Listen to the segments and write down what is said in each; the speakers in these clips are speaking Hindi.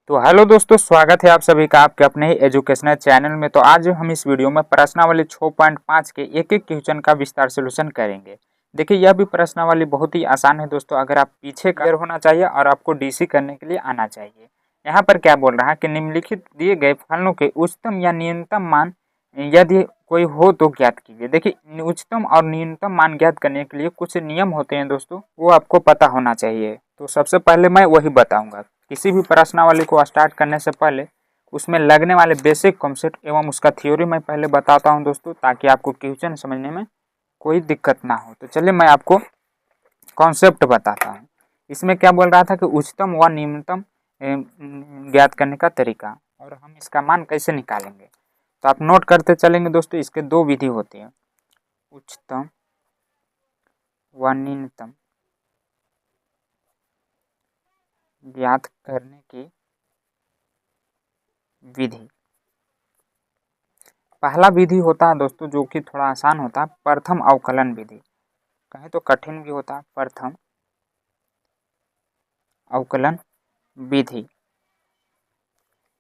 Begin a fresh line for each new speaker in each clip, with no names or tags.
तो हेलो दोस्तों, स्वागत है आप सभी का आपके अपने ही एजुकेशनल चैनल में। तो आज हम इस वीडियो में प्रश्नावली 6.5 के एक एक क्वेश्चन का विस्तार सोल्यूशन करेंगे। देखिए, यह भी प्रश्नावली बहुत ही आसान है दोस्तों। अगर आप पीछे क्लियर होना चाहिए और आपको डीसी करने के लिए आना चाहिए। यहाँ पर क्या बोल रहा है कि निम्नलिखित दिए गए फलनों के उच्चतम या न्यूनतम मान यदि कोई हो तो ज्ञात कीजिए। देखिए, उच्चतम और न्यूनतम मान ज्ञात करने के लिए कुछ नियम होते हैं दोस्तों, वो आपको पता होना चाहिए। तो सबसे पहले मैं वही बताऊंगा। किसी भी प्रश्नावली को स्टार्ट करने से पहले उसमें लगने वाले बेसिक कॉन्सेप्ट एवं उसका थ्योरी मैं पहले बताता हूं दोस्तों, ताकि आपको क्वेश्चन समझने में कोई दिक्कत ना हो। तो चलिए मैं आपको कॉन्सेप्ट बताता हूं। इसमें क्या बोल रहा था कि उच्चतम व न्यूनतम ज्ञात करने का तरीका और हम इसका मान कैसे निकालेंगे। तो आप नोट करते चलेंगे दोस्तों। इसके दो विधि होती है, उच्चतम व न्यूनतम ज्ञात करने की विधि। पहला विधि होता है दोस्तों जो कि थोड़ा आसान होता है, प्रथम अवकलन विधि। कहें तो कठिन भी होता है, प्रथम अवकलन विधि।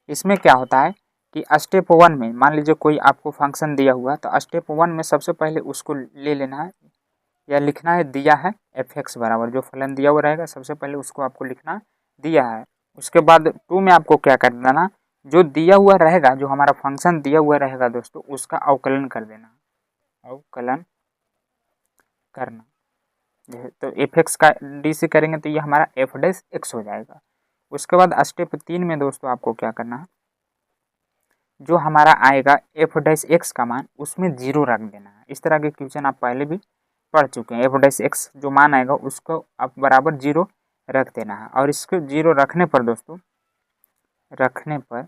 इसमें क्या होता है कि स्टेप 1 में मान लीजिए कोई आपको फंक्शन दिया हुआ है, तो स्टेप 1 में सबसे पहले उसको ले लेना है या लिखना है। दिया है f(x) बराबर जो फलन दिया हुआ रहेगा, सबसे पहले उसको आपको लिखना दिया है। उसके बाद 2 में आपको क्या कर देना, जो दिया हुआ रहेगा, जो हमारा फंक्शन दिया हुआ रहेगा दोस्तों, उसका अवकलन कर देना, अवकलन करना। तो f(x) का डी से करेंगे तो ये हमारा f'(x) हो जाएगा। उसके बाद स्टेप 3 में दोस्तों आपको क्या करना है, जो हमारा आएगा f'(x) का मान, उसमें 0 रख देना है। इस तरह के क्वेश्चन आप पहले भी पढ़ चुके हैं। f'(x) जो मान आएगा उसको आप बराबर 0 रख देना है। और इसको 0 रखने पर दोस्तों, रखने पर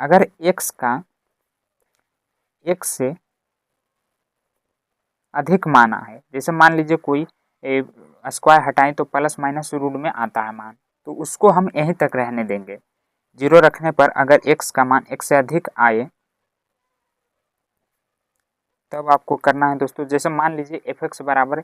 अगर x का x से अधिक मान आए, जैसे मान लीजिए कोई स्क्वायर हटाएं तो प्लस माइनस रूट में आता है मान, तो उसको हम यहीं तक रहने देंगे। 0 रखने पर अगर x का मान x से अधिक आए तब आपको करना है दोस्तों। जैसे मान लीजिए f(x) बराबर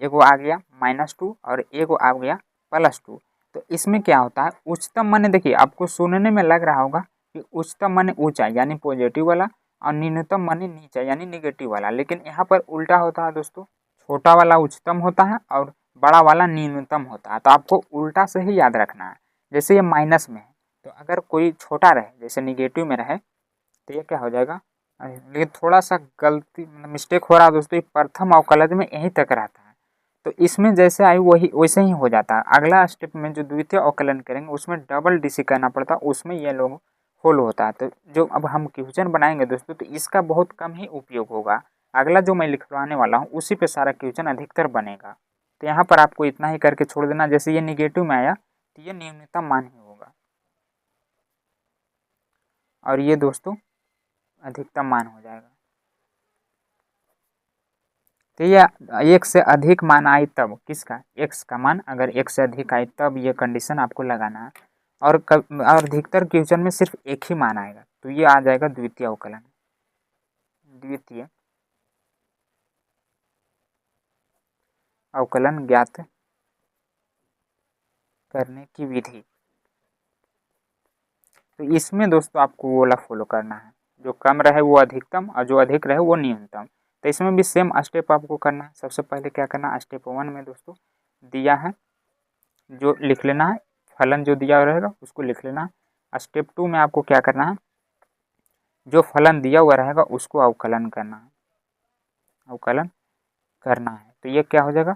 एगो आ गया -2 और एगो आ गया +2। तो इसमें क्या होता है, उच्चतम माने देखिए आपको सुनने में लग रहा होगा कि उच्चतम माने ऊंचा यानी पॉजिटिव वाला और न्यूनतम माने नीचा यानी निगेटिव वाला, लेकिन यहाँ पर उल्टा होता है दोस्तों। छोटा वाला उच्चतम होता है और बड़ा वाला न्यूनतम होता है। तो आपको उल्टा से ही याद रखना है। जैसे ये माइनस में है, तो अगर कोई छोटा रहे जैसे निगेटिव में रहे तो ये क्या हो जाएगा। लेकिन थोड़ा सा गलती मिस्टेक हो रहा है दोस्तों, प्रथम अवकलज में यहीं तक रहता है। तो इसमें जैसे आई वही वैसे ही हो जाता है। अगला स्टेप में जो द्वितीय अवकलन करेंगे उसमें डबल डीसी करना पड़ता है, उसमें ये लोग होल होता है। तो जो अब हम क्वेश्चन बनाएंगे दोस्तों, तो इसका बहुत कम ही उपयोग होगा। अगला जो मैं लिखवाने वाला हूँ उसी पे सारा क्वेश्चन अधिकतर बनेगा। तो यहाँ पर आपको इतना ही करके छोड़ देना। जैसे ये निगेटिव में आया तो ये न्यूनतम मान ही होगा और ये दोस्तों अधिकतम मान हो जाएगा। तो ये 1 से अधिक मान आए तब किसका, x का मान अगर 1 से अधिक आए तब ये कंडीशन आपको लगाना है। और अधिकतर क्वेश्चन में सिर्फ एक ही मान आएगा, तो ये आ जाएगा द्वितीय अवकलन। द्वितीय अवकलन ज्ञात करने की विधि। तो इसमें दोस्तों आपको वो वाला फॉलो करना है, जो कम रहे वो अधिकतम और जो अधिक रहे वो न्यूनतम। तो इसमें भी सेम स्टेप आपको करना है। सबसे पहले क्या करना है, स्टेप 1 में दोस्तों दिया है जो लिख लेना है, फलन जो दिया रहेगा उसको लिख लेना है। स्टेप 2 में आपको क्या करना है, जो फलन दिया हुआ रहेगा उसको अवकलन करना है, अवकलन करना है। तो ये क्या हो जाएगा,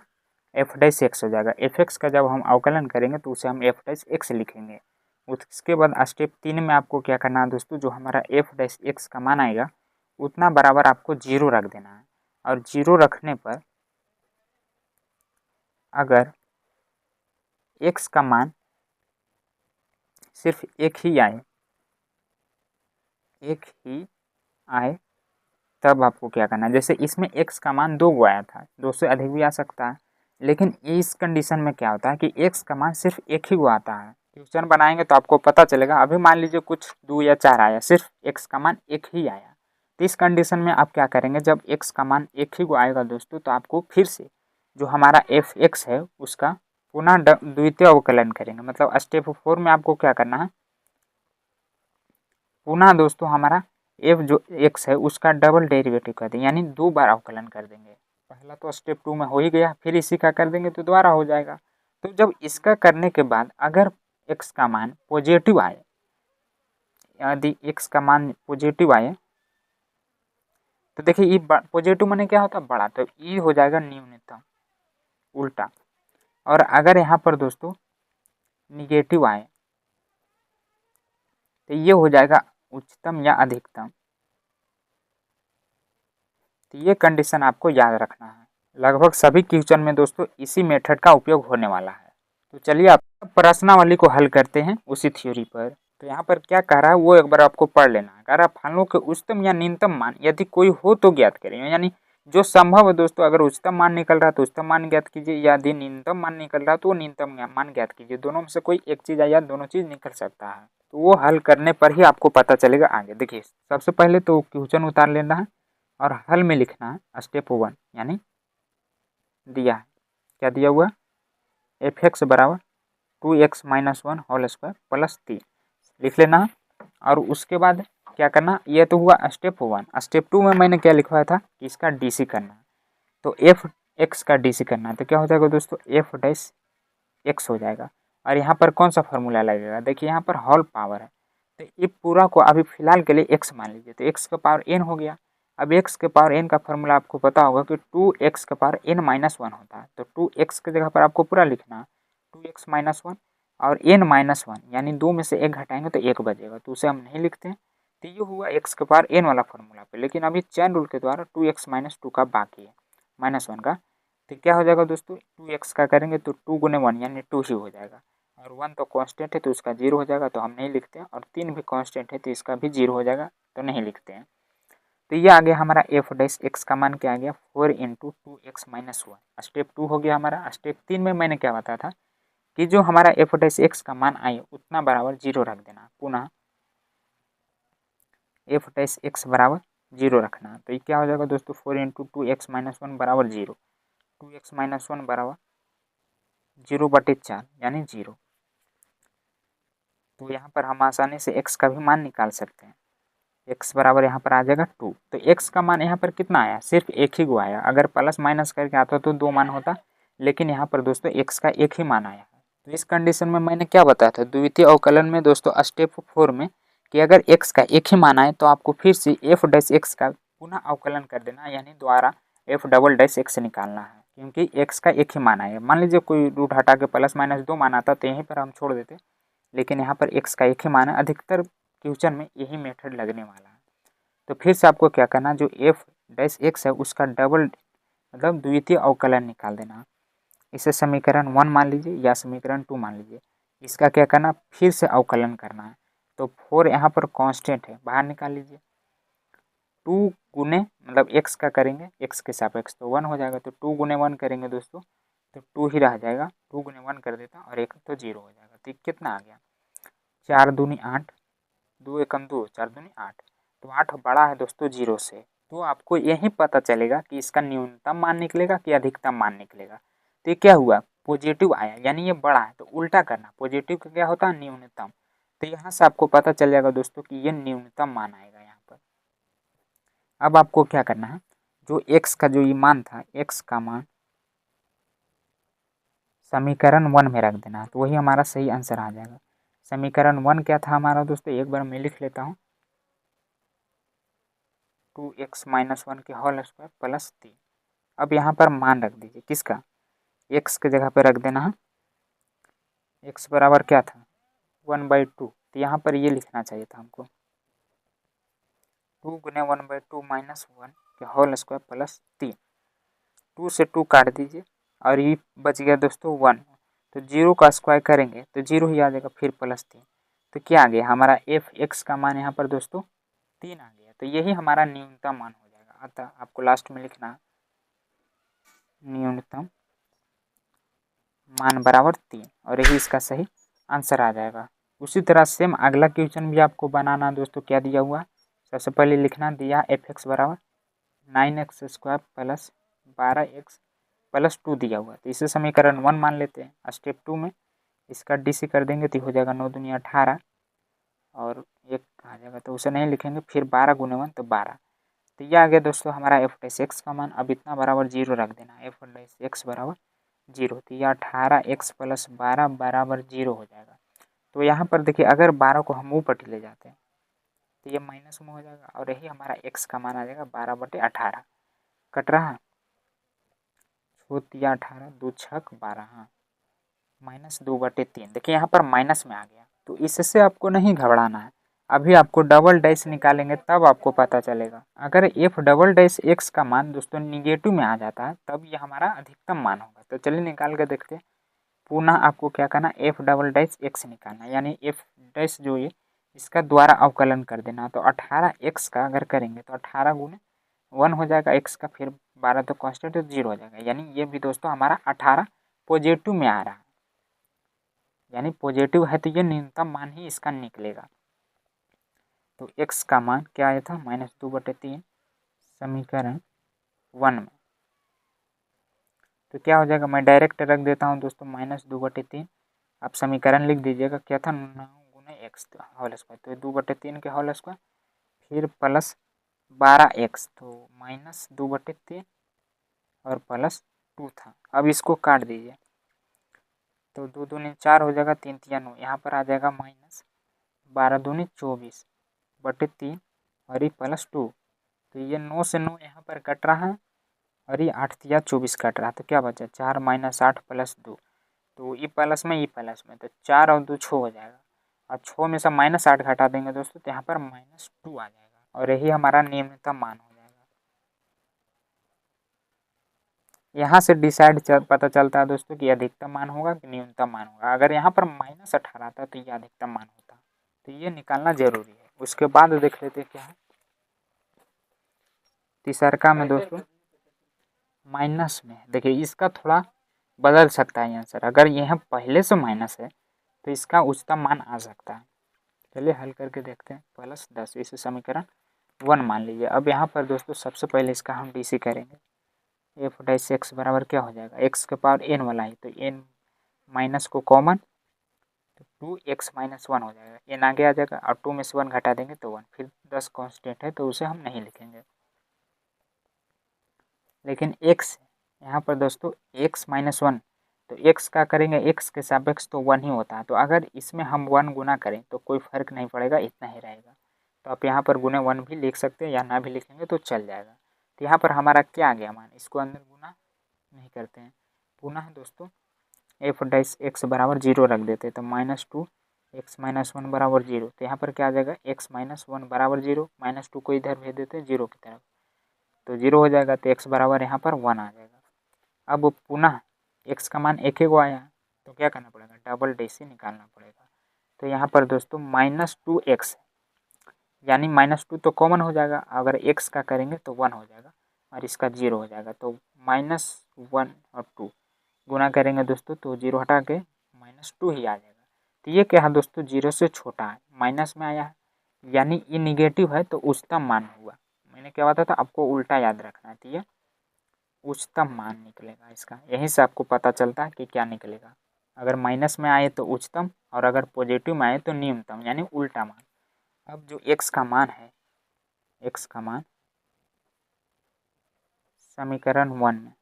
f'(x) हो जाएगा। f(x) का जब हम अवकलन करेंगे तो उसे हम f'(x) लिखेंगे। उसके बाद स्टेप 3 में आपको क्या करना है दोस्तों, जो हमारा f'(x) का मान आएगा उतना बराबर आपको 0 रख देना है। और 0 रखने पर अगर x का मान सिर्फ एक ही आए तब आपको क्या करना है। जैसे इसमें x का मान 2 आया था, 2 से अधिक भी आ सकता है, लेकिन इस कंडीशन में क्या होता है कि x का मान सिर्फ एक ही आता है। क्वेश्चन बनाएंगे तो आपको पता चलेगा। अभी मान लीजिए कुछ 2 या 4 आया, सिर्फ x का मान एक ही आया। तो इस कंडीशन में आप क्या करेंगे, जब x का मान एक ही आएगा दोस्तों, तो आपको फिर से जो हमारा f(x) है उसका पुनः द्वितीय अवकलन करेंगे, मतलब स्टेप 4 में आपको क्या करना है, पुनः दोस्तों हमारा एफ जो एक्स है उसका डबल डेरिवेटिव कर देंगे, यानी 2 बार अवकलन कर देंगे। पहला तो स्टेप 2 में हो ही गया, फिर इसी का कर देंगे तो दोबारा हो जाएगा। तो जब इसका करने के बाद अगर एक्स का मान पॉजिटिव आए, यदि एक्स का मान पॉजिटिव आए तो देखिए ई पॉजिटिव माने क्या होता है, बड़ा, तो ई हो जाएगा न्यूनतम, उल्टा। और अगर यहाँ पर दोस्तों निगेटिव आए तो ये हो जाएगा उच्चतम या अधिकतम। तो ये कंडीशन आपको याद रखना है। लगभग सभी क्वेश्चन में दोस्तों इसी मेथड का उपयोग होने वाला है। तो चलिए आप प्रश्नावली को हल करते हैं उसी थ्योरी पर। तो यहाँ पर क्या कह रहा है वो एक बार आपको पढ़ लेना है। कह रहा है फलों के उच्चतम या न्यूनतम मान यदि कोई हो तो ज्ञात करें, यानी जो संभव है दोस्तों, अगर उच्चतम मान निकल रहा है तो उच्चतम मान ज्ञात कीजिए, यदि न्यूनतम मान निकल रहा है तो न्यूनतम मान ज्ञात कीजिए। दोनों में से कोई एक चीज़ या दोनों चीज़ निकल सकता है। तो वो हल करने पर ही आपको पता चलेगा आगे। देखिए सबसे पहले तो क्वेश्चन उतार लेना है और हल में लिखना है स्टेप 1, यानी दिया है, क्या दिया हुआ, एफ एक्स बराबर 2x - 1 होल स्क्वायर प्लस 3 लिख लेना है। और उसके बाद क्या करना, ये तो हुआ स्टेप 1। स्टेप 2 में मैंने क्या लिखवाया था कि इसका डीसी करना है, तो एफ एक्स का डीसी करना है। तो क्या हो जाएगा दोस्तों, एफ डैश एक्स हो जाएगा। और यहाँ पर कौन सा फॉर्मूला लगेगा, देखिए यहाँ पर होल पावर है, तो ये पूरा को अभी फिलहाल के लिए एक्स मान लीजिए, तो एक्स का पावर एन हो गया। अब एक्स के पावर एन का फॉर्मूला आपको पता होगा कि 2x का पावर n - 1 होता है। तो 2x की जगह पर आपको पूरा लिखना है 2x - 1 और n - 1, यानी 2 में से 1 घटाएंगे तो 1 बचेगा, तो उसे हम नहीं लिखते हैं। तो ये हुआ x के पावर n वाला फॉर्मूला पे। लेकिन अभी चैन रूल के द्वारा 2x - 2 का बाकी है, -1 का। तो क्या हो जाएगा दोस्तों, 2x का करेंगे तो 2 गुने 1 यानी 2 ही हो जाएगा। और 1 तो कांस्टेंट है तो उसका 0 हो जाएगा, तो हम नहीं लिखते हैं। और 3 भी कांस्टेंट है तो इसका भी 0 हो जाएगा, तो नहीं लिखते हैं। तो ये आ गया हमारा एफ डैश एक्स का मान क्या आ गया, 4 × 2x - 1। स्टेप 2 हो गया हमारा। स्टेप 3 में मैंने क्या बताया था कि जो हमारा एफ डैश एक्स का मान आए उतना बराबर 0 रख देना। पुनः एफ डैश एक्स बराबर 0 रखना। तो ये क्या हो जाएगा दोस्तों, 4 × 2x - 1 बराबर 0, 2x - 1 बराबर 0/4 यानी 0। तो यहाँ पर हम आसानी से x का भी मान निकाल सकते हैं। x बराबर यहाँ पर आ जाएगा 2। तो x का मान यहाँ पर कितना आया, सिर्फ एक ही गो आया। अगर प्लस माइनस करके आता तो 2 मान होता, लेकिन यहाँ पर दोस्तों x का एक ही मान आया है। तो इस कंडीशन में मैंने क्या बताया था द्वितीय अवकलन में दोस्तों स्टेप 4 में, कि अगर x का एक ही मान आए तो आपको फिर से एफ डैश एक्स का पुनः अवकलन कर देना, यानी द्वारा एफ डबल डैश एक्स निकालना है, क्योंकि x का एक ही मान आया। मान लीजिए कोई रूट हटा के प्लस माइनस 2 मान आता तो यहीं पर हम छोड़ देते, लेकिन यहाँ पर x का एक ही मान है। अधिकतर क्वेश्चन में यही मेथड लगने वाला है। तो फिर से आपको क्या करना, जो एफ डैश एक्स है उसका डबल मतलब द्वितीय अवकलन निकाल देना। इसे समीकरण 1 मान लीजिए या समीकरण 2 मान लीजिए। इसका क्या करना, फिर से अवकलन करना है। तो 4 यहाँ पर कांस्टेंट है, बाहर निकाल लीजिए। 2 गुने मतलब x का करेंगे, x के सापेक्ष तो 1 हो जाएगा। तो 2 गुने 1 करेंगे दोस्तों तो 2 ही रह जाएगा। 2 गुने 1 कर देता और 1 तो 0 हो जाएगा। तो कितना आ गया, 4 दूनी 8, 2 एकम 2, 4 दूनी 8। तो 8 बड़ा है दोस्तों 0 से। तो आपको यही पता चलेगा कि इसका न्यूनतम मान निकलेगा कि अधिकतम मान निकलेगा। तो ये क्या हुआ, पॉजिटिव आया, यानी ये बड़ा है। तो उल्टा करना, पॉजिटिव का क्या होता है, न्यूनतम। तो यहाँ से आपको पता चल जाएगा दोस्तों कि ये न्यूनतम मान आएगा यहाँ पर। अब आपको क्या करना है, जो x का जो ये मान था, x का मान समीकरण 1 में रख देना है, तो वही हमारा सही आंसर आ जाएगा। समीकरण 1 क्या था हमारा दोस्तों, एक बार मैं लिख लेता हूँ, 2x - 1 के होल स्क्वायर प्लस 3। अब यहाँ पर मान रख दीजिए किसका, x के जगह पर रख देना है। x बराबर क्या था, 1/2। तो यहाँ पर ये लिखना चाहिए था हमको, 2 गुने 1/2 - 1 के होल स्क्वायर प्लस 3। 2 से 2 काट दीजिए और ये बच गया दोस्तों 1। तो 0 का स्क्वायर करेंगे तो 0 ही आ जाएगा, फिर प्लस 3। तो क्या आ गया हमारा एफ एक्स का मान यहाँ पर दोस्तों 3 आ गया। तो यही हमारा न्यूनतम मान हो जाएगा। अतः आपको लास्ट में लिखना है न्यूनतम मान बराबर 3, और यही इसका सही आंसर आ जाएगा। उसी तरह सेम अगला क्वेश्चन भी आपको बनाना दोस्तों। क्या दिया हुआ, सबसे पहले लिखना दिया एफ एक्स बराबर 9x² प्लस 12x प्लस 2 दिया हुआ है, तो इसे समीकरण 1 मान लेते हैं। स्टेप 2 में इसका DC कर देंगे तो हो जाएगा 9 दूनी 18 और 1 आ जाएगा, तो उसे नहीं लिखेंगे। फिर 12 गुने 1 तो 12, तो ये आ गया दोस्तों हमारा एफ डैश एक्स का मान। अब इतना बराबर 0 रख देना, एफ डैश एक्स बराबर 0, तो यह 18x + 12 बराबर 0 हो जाएगा। तो यहाँ पर देखिए अगर 12 को हम ऊपर ले जाते हैं तो ये माइनस में हो जाएगा और यही हमारा x का मान आ जाएगा 12/18। कट रहा है, छोतिया 18 2 छक 12, हाँ -2/3। देखिए यहाँ पर माइनस में आ गया, तो इससे आपको नहीं घबराना है। अभी आपको डबल डैश निकालेंगे तब आपको पता चलेगा। अगर एफ डबल डैश एक्स का मान दोस्तों निगेटिव में आ जाता है तब ये हमारा अधिकतम मान होगा। तो चलिए निकाल कर देखते हैं। पुनः आपको क्या करना, एफ डबल डैश एक्स निकालना, यानी एफ डैश जो ये इसका द्वारा अवकलन कर देना। तो 18x का अगर करेंगे तो 18 गुने 1 हो जाएगा x का, फिर 12 तो कांस्टेंट तो 0 हो जाएगा, यानी ये भी दोस्तों हमारा 18 पॉजिटिव में आ रहा है, यानी पॉजिटिव है तो ये न्यूनतम मान ही इसका निकलेगा। तो x का मान क्या आया था, -2/3 समीकरण 1 में। तो क्या हो जाएगा, मैं डायरेक्ट रख देता हूँ दोस्तों -2/3। आप समीकरण लिख दीजिएगा, क्या था 9 गुने x होल स्क्वायर, तो 2/3 के होल स्क्वायर फिर प्लस 12x, तो -2/3 और +2 था। अब इसको काट दीजिए तो 2 दूनी 4 हो जाएगा, 3 तिया 9, यहाँ पर आ जाएगा -12 दूनी 24/3 और ये +2, तो ये 9 से 9 यहाँ पर कट रहा है और ये 8 तिया 24 कट रहा है, तो क्या बचा 4 - 8 + 2, तो ई प्लस में तो 4 और 2 6 हो जाएगा और 6 में से -8 घटा देंगे दोस्तों तो यहाँ पर -2 आ जाएगा और यही हमारा न्यूनतम मान हो जाएगा। यहाँ से डिसाइड पता चलता है दोस्तों कि अधिकतम मान होगा कि न्यूनतम मान होगा। अगर यहाँ पर -18 आता तो ये अधिकतम मान होता, तो ये निकालना जरूरी है। उसके बाद देख लेते क्या है तीसरका में दोस्तों माइनस में। देखिए इसका थोड़ा बदल सकता है आंसर, अगर यह पहले से माइनस है तो इसका उच्चतम मान आ सकता है। चलिए हल करके देखते हैं, +10 इसे समीकरण 1 मान लीजिए। अब यहाँ पर दोस्तों सबसे पहले इसका हम DC करेंगे। एफ डैश एक्स बराबर क्या हो जाएगा, x के पावर n वाला है तो n माइनस को कॉमन, तो 2x - 1 हो जाएगा, n आगे आ जाएगा और 2 में से 1 घटा देंगे तो 1, फिर 10 कांस्टेंट है तो उसे हम नहीं लिखेंगे। लेकिन x यहाँ पर दोस्तों x - 1, तो x का करेंगे x के सापेक्ष तो 1 ही होता है, तो अगर इसमें हम 1 गुना करें तो कोई फ़र्क नहीं पड़ेगा, इतना ही रहेगा। तो आप यहाँ पर गुने 1 भी लिख सकते हैं या ना भी लिखेंगे तो चल जाएगा। तो यहाँ पर हमारा क्या आ गया मान, इसको अंदर गुना नहीं करते हैं। पुनः दोस्तों एफ डैश एक्स बराबर 0 रख देते हैं, तो -2x - 1 बराबर 0, तो यहाँ पर क्या आ जाएगा x - 1 बराबर 0, -2 को इधर भेज देते हैं 0 की तरफ, तो 0 हो जाएगा, तो x बराबर यहाँ पर 1 आ जाएगा। अब पुनः x का मान एक ही को आया तो क्या करना पड़ेगा, डबल डैश से निकालना पड़ेगा। तो यहाँ पर दोस्तों -2x, यानी -2 तो कॉमन हो जाएगा, अगर x का करेंगे तो 1 हो जाएगा और इसका 0 हो जाएगा, तो -1 और 2 गुना करेंगे दोस्तों तो 0 हटा के -2 ही आ जाएगा। तो ये क्या है दोस्तों, 0 से छोटा है, माइनस में आया है, यानी ये निगेटिव है तो उच्चतम मान हुआ। मैंने क्या बताया था आपको, उल्टा याद रखना है, तो ये उच्चतम मान निकलेगा इसका। यहीं से आपको पता चलता है कि क्या निकलेगा, अगर माइनस में आए तो उच्चतम और अगर पॉजिटिव में आए तो न्यूनतम, यानी उल्टा मान। अब जो x का मान है, x का मान समीकरण 1 में,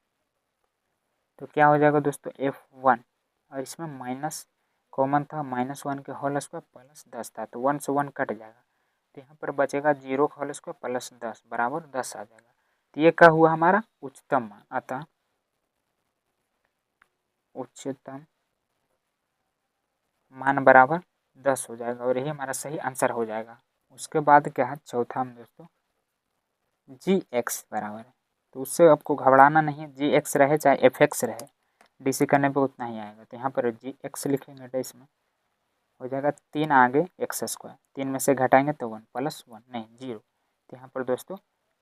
तो क्या हो जाएगा दोस्तों f1, और इसमें माइनस कॉमन था, -1 के होल स्क्वायर +10 था, तो 1 से 1 कट जाएगा, तो यहाँ पर बचेगा 0 का होल स्क्वायर +10 बराबर 10 आ जाएगा। तो ये क्या हुआ हमारा उच्चतम मान, अतः उच्चतम मान बराबर 10 हो जाएगा और यही हमारा सही आंसर हो जाएगा। उसके बाद क्या है चौथा में दोस्तों gx बराबर है, तो उससे आपको घबराना नहीं है, gx रहे चाहे fx रहे, DC करने पे उतना ही आएगा। तो यहाँ पर gx लिखेंगे तो इसमें हो जाएगा 3 आगे x स्क्वायर, 3 में से घटाएंगे तो 1 + 1 नहीं 0, तो यहाँ पर दोस्तों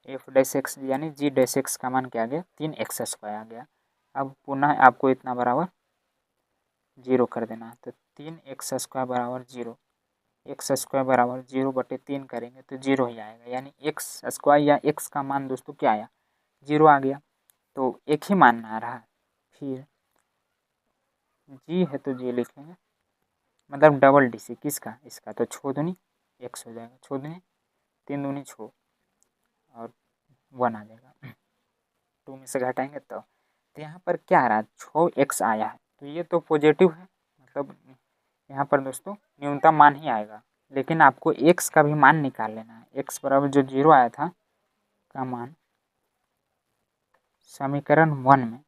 एफ डैश एक्स यानी जी डैश एक्स का मान क्या आ गया, 3x स्क्वायर आ गया। अब पुनः आपको इतना बराबर 0 कर देना है, तो 3x स्क्वायर बराबर 0, x स्क्वायर बराबर 0/3 करेंगे तो 0 ही आएगा, यानी x स्क्वायर या x का मान दोस्तों क्या आया 0 आ गया। तो एक ही मान आ रहा है, फिर जी है तो जी लिखेंगे, मतलब डबल DC किसका, इसका, तो छो दूनी x हो जाएगा, छो दूनी 3 दूनी 6 और 1 आ जाएगा, 2 में से घटाएंगे तो यहाँ पर क्या आ रहा है, 6x आया है, तो ये तो पॉजिटिव है, मतलब यहाँ पर दोस्तों न्यूनतम मान ही आएगा। लेकिन आपको x का भी मान निकाल लेना है, x बराबर जो 0 आया था का मान समीकरण 1 में,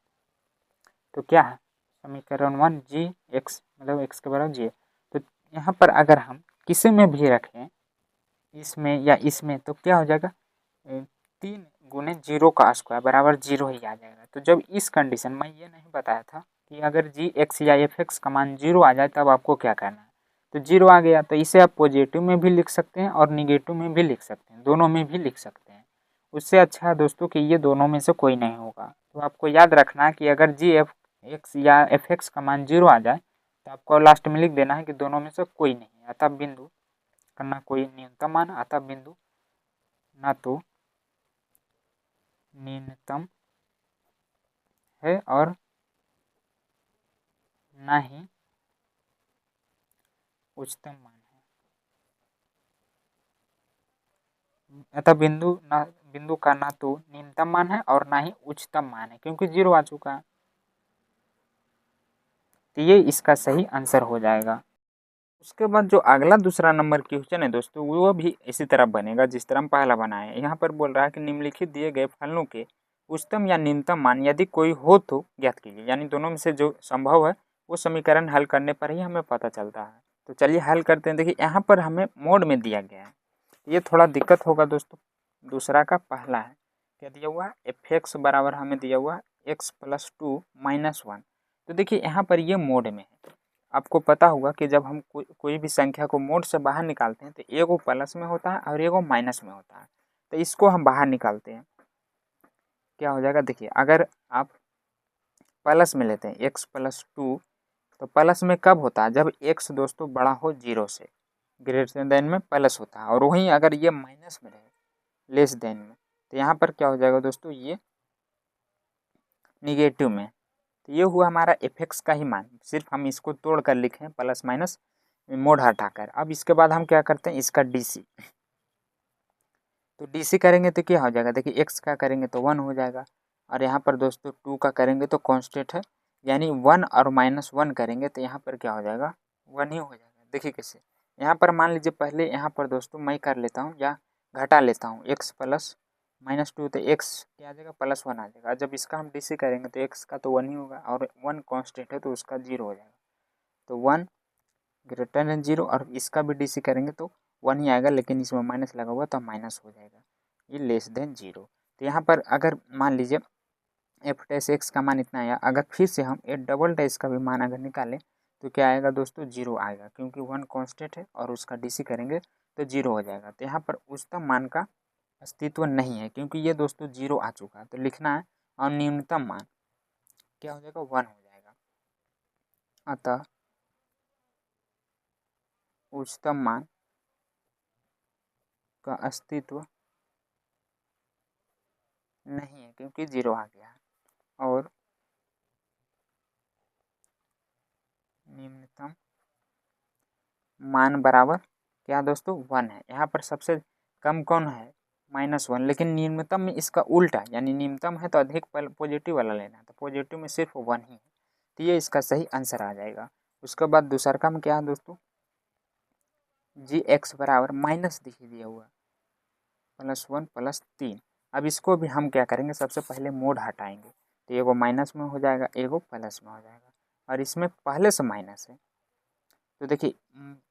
तो क्या है समीकरण 1 जी एक्स, मतलब x के बराबर जी। तो यहाँ पर अगर हम किसी में भी रखें, इसमें या इसमें, तो क्या हो जाएगा, 3 गुने 0 का स्क्वायर बराबर 0 ही आ जाएगा। तो जब इस कंडीशन में ये नहीं बताया था कि अगर जी एक्स या एफ एक्स का मान 0 आ जाए तब आपको क्या करना है, तो 0 आ गया तो इसे आप पॉजिटिव में भी लिख सकते हैं और निगेटिव में भी लिख सकते हैं, दोनों में भी लिख सकते हैं। उससे अच्छा है दोस्तों कि ये दोनों में से कोई नहीं होगा। तो आपको याद रखना है कि अगर जी एफ एक्स या एफ एक्स का मान 0 आ जाए तो आपको लास्ट में लिख देना है कि दोनों में से कोई नहीं है, अतः बिंदु करना कोई न्यूनतम मान, अतः बिंदु ना तो न्यूनतम है और ना ही उच्चतम मान है, अतः बिंदु का ना तो न्यूनतम मान है और ना ही उच्चतम मान है, क्योंकि 0 आ चुका है। तो ये इसका सही आंसर हो जाएगा। उसके बाद जो अगला दूसरा नंबर क्वेश्चन है दोस्तों, वो भी इसी तरह बनेगा जिस तरह हम पहला बनाए हैं। यहाँ पर बोल रहा है कि निम्नलिखित दिए गए फलनों के उच्चतम या न्यूनतम मान यदि कोई हो तो ज्ञात कीजिए, यानी दोनों में से जो संभव है वो समीकरण हल करने पर ही हमें पता चलता है। तो चलिए हल करते हैं। देखिए यहाँ पर हमें मोड में दिया गया है, ये थोड़ा दिक्कत होगा दोस्तों। दूसरा का पहला है, क्या दिया हुआ है, एफ एक्स बराबर हमें दिया हुआ है x+2 - 1। तो देखिए यहाँ पर ये मोड में है। आपको पता होगा कि जब हम कोई भी संख्या को मोड से बाहर निकालते हैं तो एगो प्लस में होता है और एगो माइनस में होता है। तो इसको हम बाहर निकालते हैं, क्या हो जाएगा, देखिए अगर आप प्लस में लेते हैं x+2, तो प्लस में कब होता है, जब x दोस्तों बड़ा हो 0 से, ग्रेटर देन में प्लस होता है। और वहीं अगर ये माइनस में रहे, लेस देन में, तो यहाँ पर क्या हो जाएगा दोस्तों, ये निगेटिव में। तो ये हुआ हमारा एफ एक्स का ही मान, सिर्फ हम इसको तोड़ कर लिखें प्लस माइनस मोड हटाकर। अब इसके बाद हम क्या करते हैं, इसका DC, तो DC करेंगे तो क्या हो जाएगा, देखिए x का करेंगे तो 1 हो जाएगा, और यहाँ पर दोस्तों 2 का करेंगे तो कांस्टेंट है, यानी 1 और -1 करेंगे तो यहाँ पर क्या हो जाएगा, 1 ही हो जाएगा। देखिए कैसे, यहाँ पर मान लीजिए पहले यहाँ पर दोस्तों मैं कर लेता हूँ या घटा लेता हूँ, x + -2, तो x क्या आ जाएगा, +1 आ जाएगा। जब इसका हम DC करेंगे तो x का तो 1 ही होगा और 1 कांस्टेंट है तो उसका 0 हो जाएगा। तो 1 ग्रेटर देन 0, और इसका भी DC करेंगे तो 1 ही आएगा, लेकिन इसमें माइनस लगा हुआ तो माइनस हो जाएगा, ये लेस देन 0। तो यहाँ पर अगर मान लीजिए एफ डैश एक्स का मान इतना आया, अगर फिर से हम ए डबल डैश का भी मान अगर निकालें तो क्या आएगा दोस्तों, 0 आएगा, क्योंकि 1 कांस्टेंट है और उसका DC करेंगे तो 0 हो जाएगा। तो यहाँ पर उच्चतम मान का अस्तित्व नहीं है, क्योंकि ये दोस्तों 0 आ चुका है। तो लिखना है, और न्यूनतम मान क्या हो जाएगा, 1 हो जाएगा। अतः उच्चतम मान का अस्तित्व नहीं है, क्योंकि 0 आ गया है। और न्यूनतम मान बराबर क्या दोस्तों, 1 है। यहाँ पर सबसे कम कौन है, -1, लेकिन न्यूनतम में इसका उल्टा, यानी न्यूनतम है तो अधिक पॉजिटिव वाला लेना है, तो पॉजिटिव में सिर्फ 1 ही है। तो ये इसका सही आंसर आ जाएगा। उसके बाद दूसरा काम क्या है दोस्तों, जी एक्स बराबर माइनस दिखी दिया हुआ +1 +3। अब इसको भी हम क्या करेंगे, सबसे पहले मोड हटाएंगे, तो एगो माइनस में हो जाएगा, एगो प्लस में हो जाएगा, और इसमें पहले से माइनस है। तो देखिए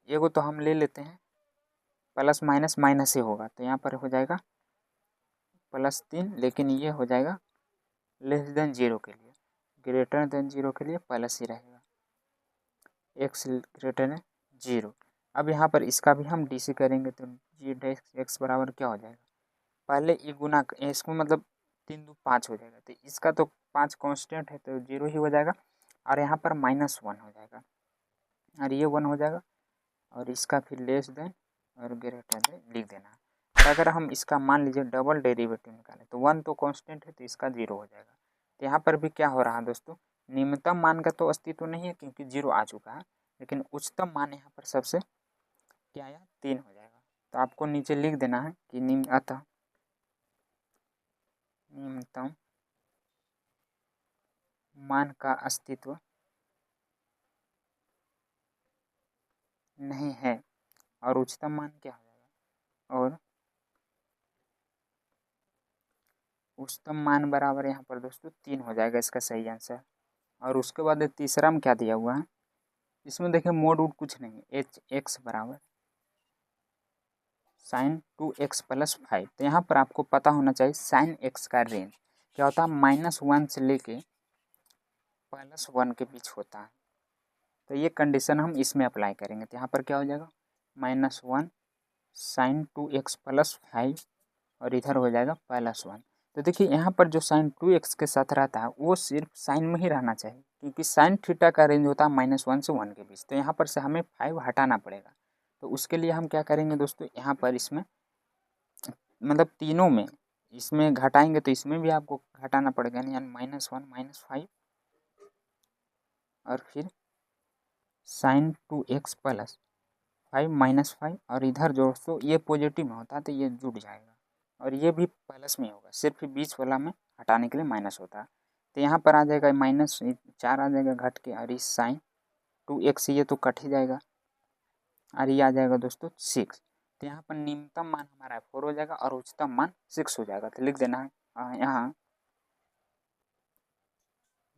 एगो तो हम ले लेते हैं, प्लस माइनस माइनस ही होगा, तो यहाँ पर हो जाएगा +3, लेकिन ये हो जाएगा लेस देन 0 के लिए, ग्रेटर देन 0 के लिए प्लस ही रहेगा, x ग्रेटर देन 0। अब यहाँ पर इसका भी हम DC करेंगे तो जी डैश एक्स बराबर क्या हो जाएगा, पहले ये गुना इसको मतलब 3 2 5 हो जाएगा, तो इसका तो 5 कांस्टेंट है तो 0 ही हो जाएगा, और यहाँ पर -1 हो जाएगा, और ये 1 हो जाएगा, और इसका फिर लेस देन और ग्रेटर देन लिख देना है। तो अगर हम इसका मान लीजिए डबल डेरिवेटिव निकालें तो 1 तो कांस्टेंट है तो इसका 0 हो जाएगा। तो यहाँ पर भी क्या हो रहा है दोस्तों, निम्नतम मान का तो अस्तित्व नहीं है क्योंकि 0 आ चुका है, लेकिन उच्चतम मान यहाँ पर सबसे क्या आया 3 हो जाएगा। तो आपको नीचे लिख देना है कि अतः निम्नतम मान का अस्तित्व नहीं है और उच्चतम मान क्या हो जाएगा, और उच्चतम मान बराबर यहाँ पर दोस्तों 3 हो जाएगा इसका सही आंसर। और उसके बाद तीसरा में क्या दिया हुआ है, इसमें देखिए मोड वोड कुछ नहीं है, एच एक्स बराबर साइन 2x प्लस 5। तो यहाँ पर आपको पता होना चाहिए साइन एक्स का रेंज क्या होता है, -1 से लेके +1 के बीच होता है। तो ये कंडीशन हम इसमें अप्लाई करेंगे। तो यहाँ पर क्या हो जाएगा, -1 साइन 2x प्लस 5 और इधर हो जाएगा +1। तो देखिए यहाँ पर जो साइन 2x के साथ रहता है वो सिर्फ साइन में ही रहना चाहिए, क्योंकि साइन थीटा का रेंज होता है -1 से 1 के बीच। तो यहाँ पर से हमें 5 हटाना पड़ेगा। तो उसके लिए हम क्या करेंगे दोस्तों, यहाँ पर इसमें मतलब तीनों में इसमें घटाएंगे तो इसमें भी आपको घटाना पड़ेगा, यानी -1 -5 और फिर साइन 2x प्लस 5 -5 और इधर दोस्तों ये पॉजिटिव में होता है तो ये जुड़ जाएगा और ये भी प्लस में होगा, सिर्फ बीच वाला में हटाने के लिए माइनस होता है। तो यहाँ पर आ जाएगा -4 आ जाएगा घट के, और इस साइन 2x ये तो कट ही जाएगा और ये आ जाएगा दोस्तों 6। तो यहाँ पर निम्नतम मान हमारा 4 हो जाएगा और उच्चतम मान 6 हो जाएगा। तो लिख देना है यहाँ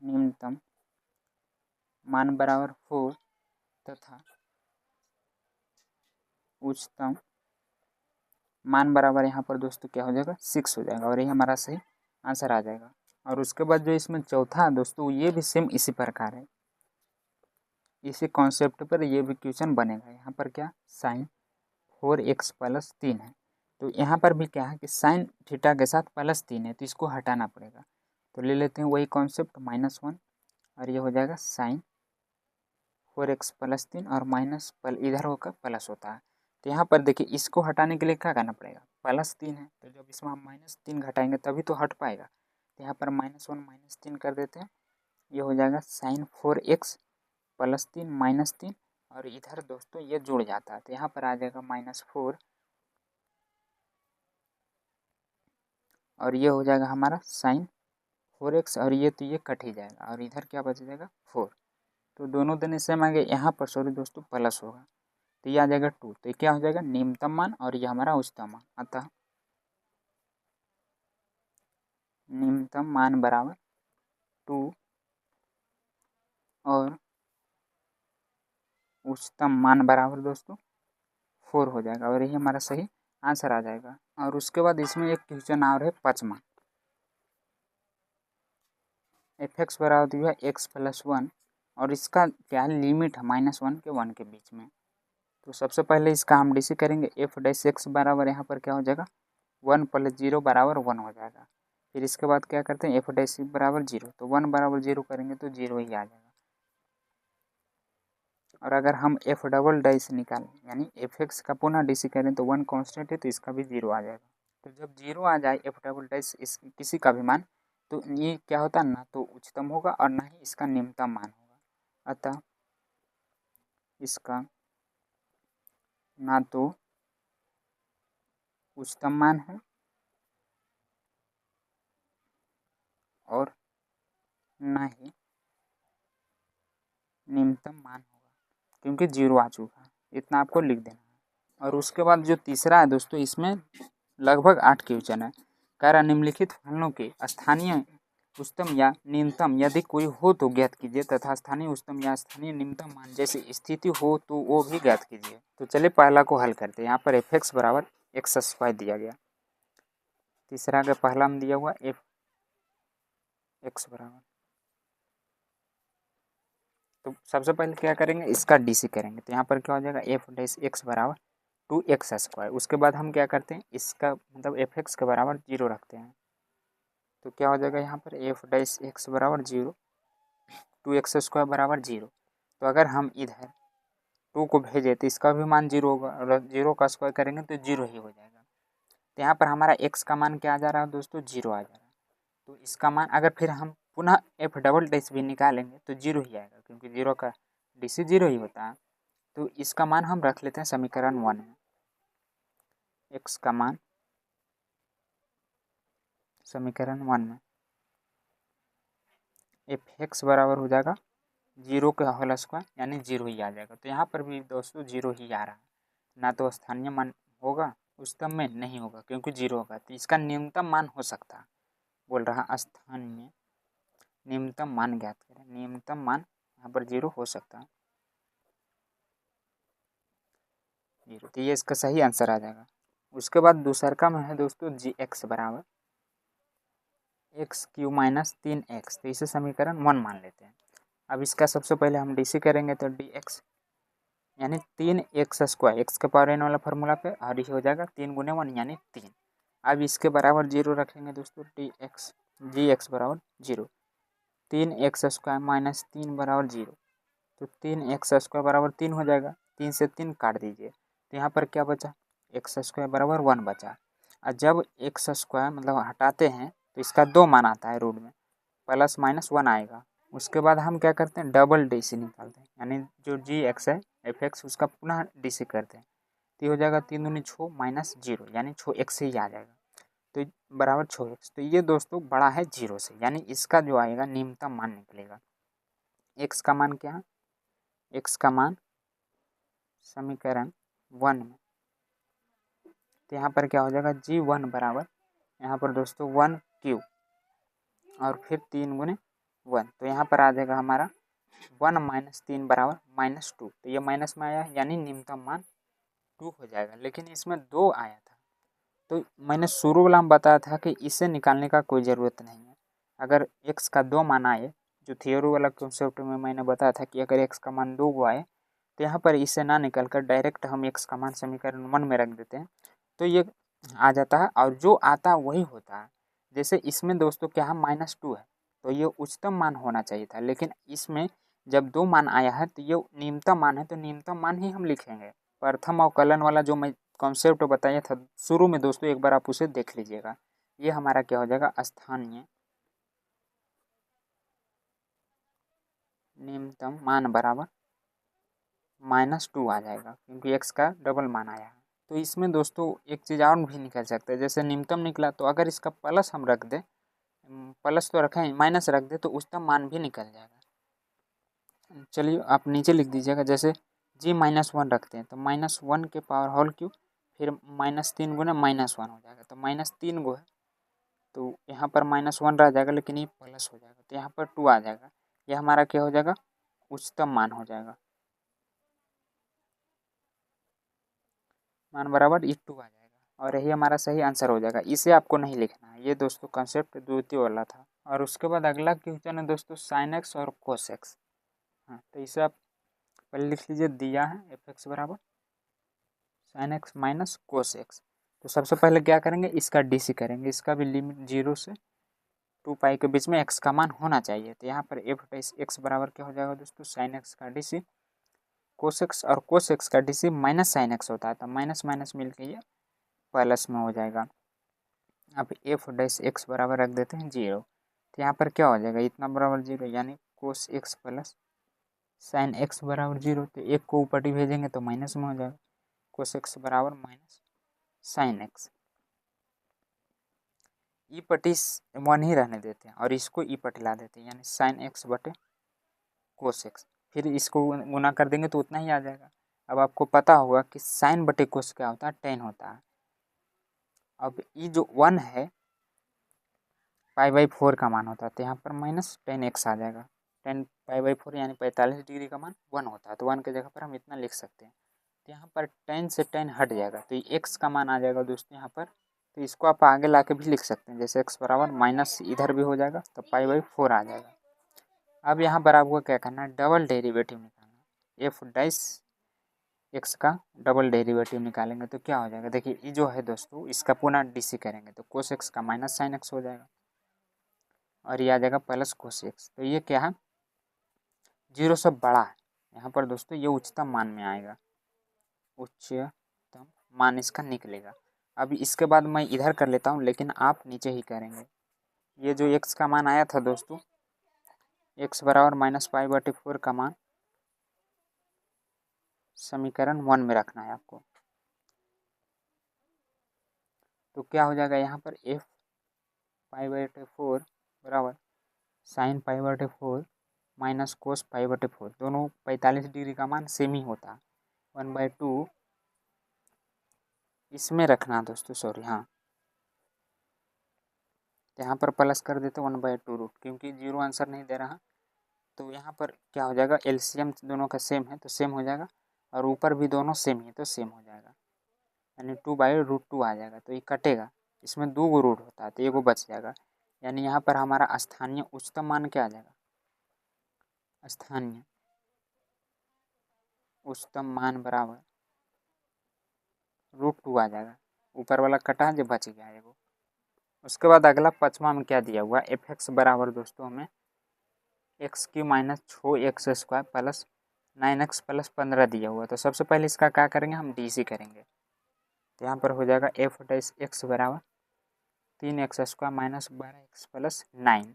निम्नतम मान बराबर 4 तथा उच्चतम मान बराबर यहाँ पर दोस्तों क्या हो जाएगा 6 हो जाएगा और ये हमारा सही आंसर आ जाएगा। और उसके बाद जो इसमें चौथा है दोस्तों, ये भी सेम इसी प्रकार है, इसी कॉन्सेप्ट पर ये भी क्वेश्चन बनेगा। यहाँ पर क्या साइन 4x प्लस 3 है, तो यहाँ पर भी क्या है कि साइन थीटा के साथ +3 है तो इसको हटाना पड़ेगा। तो ले लेते हैं वही कॉन्सेप्ट -1 और ये हो जाएगा साइन 4x प्लस 3 और माइनस इधर होकर प्लस होता है। तो यहाँ पर देखिए इसको हटाने के लिए क्या करना पड़ेगा, +3 है तो जब इसमें हम -3 घटाएंगे तभी तो हट पाएगा। तो यहाँ पर -1 -3 कर देते हैं, ये हो जाएगा साइन 4x प्लस 3 -3 और इधर दोस्तों ये जुड़ जाता है। तो यहाँ पर आ जाएगा -4 और ये हो जाएगा हमारा साइन 4x और ये तो ये कट ही जाएगा और इधर क्या बच जाएगा 4। तो दोनों देने सेम आ गए, यहाँ पर सॉरी दोस्तों प्लस होगा तो ये आ जाएगा 2। तो ये क्या हो जाएगा निम्नतम मान और ये हमारा उच्चतम मान। अतः निम्नतम मान बराबर 2 और उच्चतम मान बराबर दोस्तों 4 हो जाएगा और यही हमारा सही आंसर आ जाएगा। और उसके बाद इसमें एक क्वेश्चन और है 5वां, f(x) बराबर दिया है x प्लस 1 और इसका क्या है लिमिट है -1 के 1 के बीच में। तो सबसे पहले इसका हम डीसी करेंगे, f(x) बराबर यहाँ पर क्या हो जाएगा 1 + 0 बराबर 1 हो जाएगा। फिर इसके बाद क्या करते हैं f' बराबर 0, तो 1 बराबर 0 करेंगे तो 0 ही आ जाएगा। और अगर हम f" निकालें यानी f(x) का पुनः डीसी करें तो 1 कांस्टेंट है तो इसका भी 0 आ जाएगा। तो जब 0 आ जाए f" इस किसी का भी मान, तो ये क्या होता है ना तो उच्चतम होगा और ना ही इसका निम्नतम मान होगा। अतः इसका ना तो उच्चतम मान है और ना ही निम्नतम मान होगा, क्योंकि 0 आ चुका है। इतना आपको लिख देना है। और उसके बाद जो तीसरा है दोस्तों, इसमें लगभग 8 क्वेश्चन है। कह रहा निम्नलिखित फलनों के स्थानीय उच्चतम या निम्नतम यदि कोई हो तो ज्ञात कीजिए तथा स्थानीय उच्चतम या स्थानीय निम्नतम मान जैसी स्थिति हो तो वो भी ज्ञात कीजिए। तो चलिए पहला को हल करते हैं। यहाँ पर f(x) बराबर x² दिया गया, तीसरा का पहला में दिया हुआ f(x) बराबर, तो सबसे पहले क्या करेंगे इसका डीसी करेंगे। तो यहाँ पर क्या हो जाएगा f(x) बराबर 2x²। उसके बाद हम क्या करते हैं इसका मतलब f(x) के बराबर 0 रखते हैं। तो क्या हो जाएगा यहाँ पर f(x) बराबर 0, 2x² बराबर 0। तो अगर हम इधर 2 को भेजें तो इसका भी मान 0 होगा और 0 का स्क्वायर करेंगे तो 0 ही हो जाएगा। तो यहाँ पर हमारा x का मान क्या आ जा रहा है दोस्तों 0 आ जा रहा है। तो इसका मान अगर फिर हम पुनः एफ डबल डैश भी निकालेंगे तो जीरो ही आएगा, क्योंकि जीरो का डीसी जीरो ही होता है। तो इसका मान हम रख लेते हैं समीकरण 1 में। एक्स का मान समीकरण 1 में एफ एक्स बराबर हो जाएगा जीरो का होल स्क्वायर, यानी जीरो ही आ जाएगा। तो यहाँ पर भी दोस्तों जीरो ही आ रहा है, ना तो स्थानीय मान होगा उच्चतम में नहीं होगा, क्योंकि जीरो होगा। तो इसका न्यूनतम मान हो सकता है, बोल रहा स्थानीय न्यूनतम मान ज्ञात करें। न्यूनतम मान यहाँ पर जीरो हो सकता है, जीरो। तो ये इसका सही आंसर आ जाएगा। उसके बाद दूसरा में है दोस्तों जी एक्स बराबर एक्स क्यू माइनस 3x। तो इसे समीकरण 1 मान लेते हैं। अब इसका सबसे पहले हम डी सी करेंगे तो डी एक्स यानी 3x स्क्वायर, एक्स के पावर एन वाला फार्मूला पे, और ये हो जाएगा 3 गुने 1 यानी 3। अब इसके बराबर जीरो रखेंगे दोस्तों, डी एक्स जी एक्स बराबर जीरो। 3x स्क्वायर माइनस 3 बराबर जीरो। तो 3x स्क्वायर बराबर 3 हो जाएगा। 3 से 3 काट दीजिए तो यहाँ पर क्या बचा, एक्स स्क्वायर बराबर 1 बचा। और जब एक्स स्क्वायर मतलब हटाते हैं तो इसका 2 मान आता है रूट में, प्लस माइनस 1 आएगा। उसके बाद हम क्या करते हैं, डबल डी सी निकालते हैं, यानी जो जी एक्स है एफ एक्स उसका पुनः डी सी करते हैं। तो ये हो जाएगा 3 दूनी 6 माइनस जीरो, यानी 6x ही आ जाएगा। तो बराबर 6x। तो ये दोस्तों बड़ा है जीरो से, यानी इसका जो आएगा न्यूनतम मान निकलेगा। एक्स का मान क्या है, एक्स का मान समीकरण 1 में, तो यहाँ पर क्या हो जाएगा G1 बराबर यहाँ पर दोस्तों 1 क्यू और फिर 3 गुने 1। तो यहाँ पर आ जाएगा हमारा 1 माइनस 3 बराबर -2। तो ये माइनस में आया, यानी न्यूनतम मान 2 हो जाएगा। लेकिन इसमें 2 आया था, तो मैंने शुरू वाला में बताया था कि इसे निकालने का कोई ज़रूरत नहीं है। अगर x का 2 मान आए, जो थियोरी वाला कॉन्सेप्ट में मैंने बताया था कि अगर x का मान 2 आए तो यहाँ पर इसे ना निकल कर डायरेक्ट हम x का मान समीकरण 1 में रख देते हैं, तो ये आ जाता है। और जो आता है वही होता है। जैसे इसमें दोस्तों क्या है -2 है, तो ये उच्चतम मान होना चाहिए था, लेकिन इसमें जब 2 मान आया है तो ये न्यूनतम मान है, तो न्यूनतम मान ही हम लिखेंगे। प्रथम अवकलन वाला जो मैं कॉन्सेप्ट बताया था शुरू में दोस्तों, एक बार आप उसे देख लीजिएगा। ये हमारा क्या हो जाएगा, स्थानीय न्यूनतम मान बराबर -2 आ जाएगा, क्योंकि x का डबल मान आया है। तो इसमें दोस्तों एक चीज़ और भी निकल सकता है, जैसे न्यूनतम निकला तो अगर इसका प्लस हम रख दें, प्लस तो रखें माइनस रख दें, तो उच्चतम मान भी निकल जाएगा। चलिए आप नीचे लिख दीजिएगा, जैसे G-1 रखते हैं तो -1 के पावर होल क्यूब, फिर -3 गुना -1 हो जाएगा, तो -3 गो है, तो यहाँ पर -1 रह जाएगा, लेकिन ये प्लस हो जाएगा, तो यहाँ पर 2 आ जाएगा। यह हमारा क्या हो जाएगा, उच्चतम मान हो जाएगा, मान बराबर ये 2 आ जाएगा, और यही हमारा सही आंसर हो जाएगा। इसे आपको नहीं लिखना है, ये दोस्तों कंसेप्ट द्वितीय वाला था। और उसके बाद अगला क्वेश्चन है दोस्तों साइन एक्स और कोस एक्स। हाँ, तो इसे आप पहले लिख लीजिए, दिया है एफ एक्स बराबर sine x minus cos x. तो सबसे पहले क्या करेंगे, इसका डी सी करेंगे। इसका भी लिमिट 0 से 2 पाई के बीच में एक्स का मान होना चाहिए। तो यहाँ पर एफ एक्स बराबर क्या हो जाएगा दोस्तों, साइन एक्स का डी सी कोस एक्स, और कोस एक्स का D C minus sine x होता है, तो माइनस माइनस मिल के ये प्लस में हो जाएगा। अब एफ डैश एक्स बराबर रख देते हैं 0। तो यहाँ पर क्या हो जाएगा, इतना बराबर 0, यानी cos x plus sine x बराबर 0। तो एक को ऊपर भेजेंगे तो माइनस में हो जाएगा, कोस एक्स बराबर माइनस साइन एक्स। ई पटी 1 ही रहने देते हैं और इसको ई पटी ला देते हैं, यानी साइन एक्स बटे कोस एक्स। फिर इसको गुना कर देंगे तो उतना ही आ जाएगा। अब आपको पता होगा कि साइन बटे कोस क्या होता है, टेन होता है। अब ये जो 1 है पाई/4 का मान होता है, तो यहाँ पर -10x आ जाएगा। 10 पाई/4 यानी 45 डिग्री का मान 1 होता है, तो 1 की जगह पर हम इतना लिख सकते हैं। तो यहाँ पर 10 से 10 हट जाएगा, तो ये x का मान आ जाएगा दोस्तों यहाँ पर। तो इसको आप आगे ला के भी लिख सकते हैं, जैसे x बराबर माइनस इधर भी हो जाएगा, तो पाई/4 आ जाएगा। अब यहाँ पर आपको क्या करना है, डबल डेरिवेटिव निकालना। एफ डैश एक्स का डबल डेरिवेटिव निकालेंगे तो क्या हो जाएगा, देखिए ये जो है दोस्तों, इसका पुनः डी सी करेंगे तो कोस एक्स का माइनस साइन एक्स हो जाएगा, और ये आ जाएगा प्लस कोस एक्स। तो ये क्या है, 0 से बड़ा है। यहाँ पर दोस्तों ये उच्चतम मान में आएगा, उच्चतम मान इसका निकलेगा। अभी इसके बाद मैं इधर कर लेता हूँ, लेकिन आप नीचे ही करेंगे। ये जो x का मान आया था दोस्तों, एक्स बराबर -π/4 का मान समीकरण 1 में रखना है आपको। तो क्या हो जाएगा यहाँ पर f π/4 बराबर sin π/4 माइनस कोस π/4, दोनों 45 डिग्री का मान सेम ही होता है। 1/2 इसमें रखना दोस्तों, सॉरी हाँ, यहाँ पर प्लस कर देते 1/2 रूट, क्योंकि जीरो आंसर नहीं दे रहा। तो यहाँ पर क्या हो जाएगा, एलसीएम दोनों का सेम है तो सेम हो जाएगा, और ऊपर भी दोनों सेम ही तो सेम हो जाएगा, यानी 2/√2 आ जाएगा। तो ये कटेगा, इसमें 2 गो रूट होता है तो 1 गो बच जाएगा, यानी यहाँ पर हमारा स्थानीय उच्चतम मान क्या आ जाएगा, स्थानीय उच्चतम मान बराबर √2 आ जाएगा। ऊपर वाला कटा जो बच गया है वो। उसके बाद अगला 5वां में क्या दिया हुआ, एफ एक्स बराबर दोस्तों हमें x³ - 6x² plus 9x plus 15 दिया हुआ। तो सबसे पहले इसका क्या करेंगे, हम DC करेंगे। तो यहाँ पर हो जाएगा f(x) बराबर 3x² - 12x प्लस 9।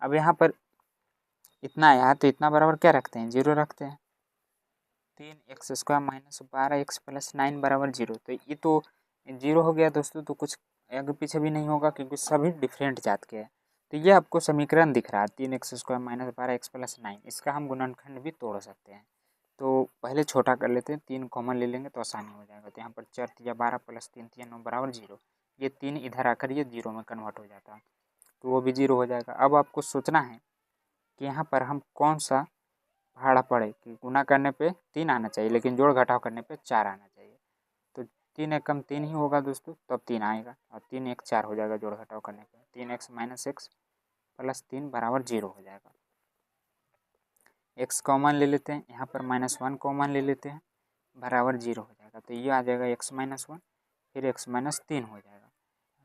अब यहाँ पर इतना आया तो इतना बराबर क्या रखते हैं, 0 रखते हैं। 3x² - 12x प्लस 9 बराबर 0। तो ये तो 0 हो गया दोस्तों, तो कुछ आगे पीछे भी नहीं होगा क्योंकि सभी डिफरेंट जात के हैं। तो ये आपको समीकरण दिख रहा है 3x² - 12x प्लस 9, इसका हम गुणनखंड भी तोड़ सकते हैं। तो पहले छोटा कर लेते हैं, 3 कॉमन ले लेंगे तो आसानी हो जाएगा। तो यहाँ पर 4 × 12 प्लस 3 × 9 बराबर 0। ये 3 इधर आकर ये 0 में कन्वर्ट हो जाता है, तो वो भी 0 हो जाएगा। अब आपको सोचना है कि यहाँ पर हम कौन सा भाड़ा पड़े, कि गुना करने पे 3 आना चाहिए लेकिन जोड़ घटाव करने पे 4 आना चाहिए। तो 3 एकम 3 ही होगा दोस्तों, तब 3 आएगा, और 3 1 4 हो जाएगा जोड़ घटाव करने पे। 3x - x प्लस 3 बराबर 0 हो जाएगा। x कॉमन ले लेते हैं, यहाँ पर -1 कॉमन ले लेते हैं, बराबर 0 हो जाएगा। तो ये आ जाएगा x - 1 फिर x - 3 हो जाएगा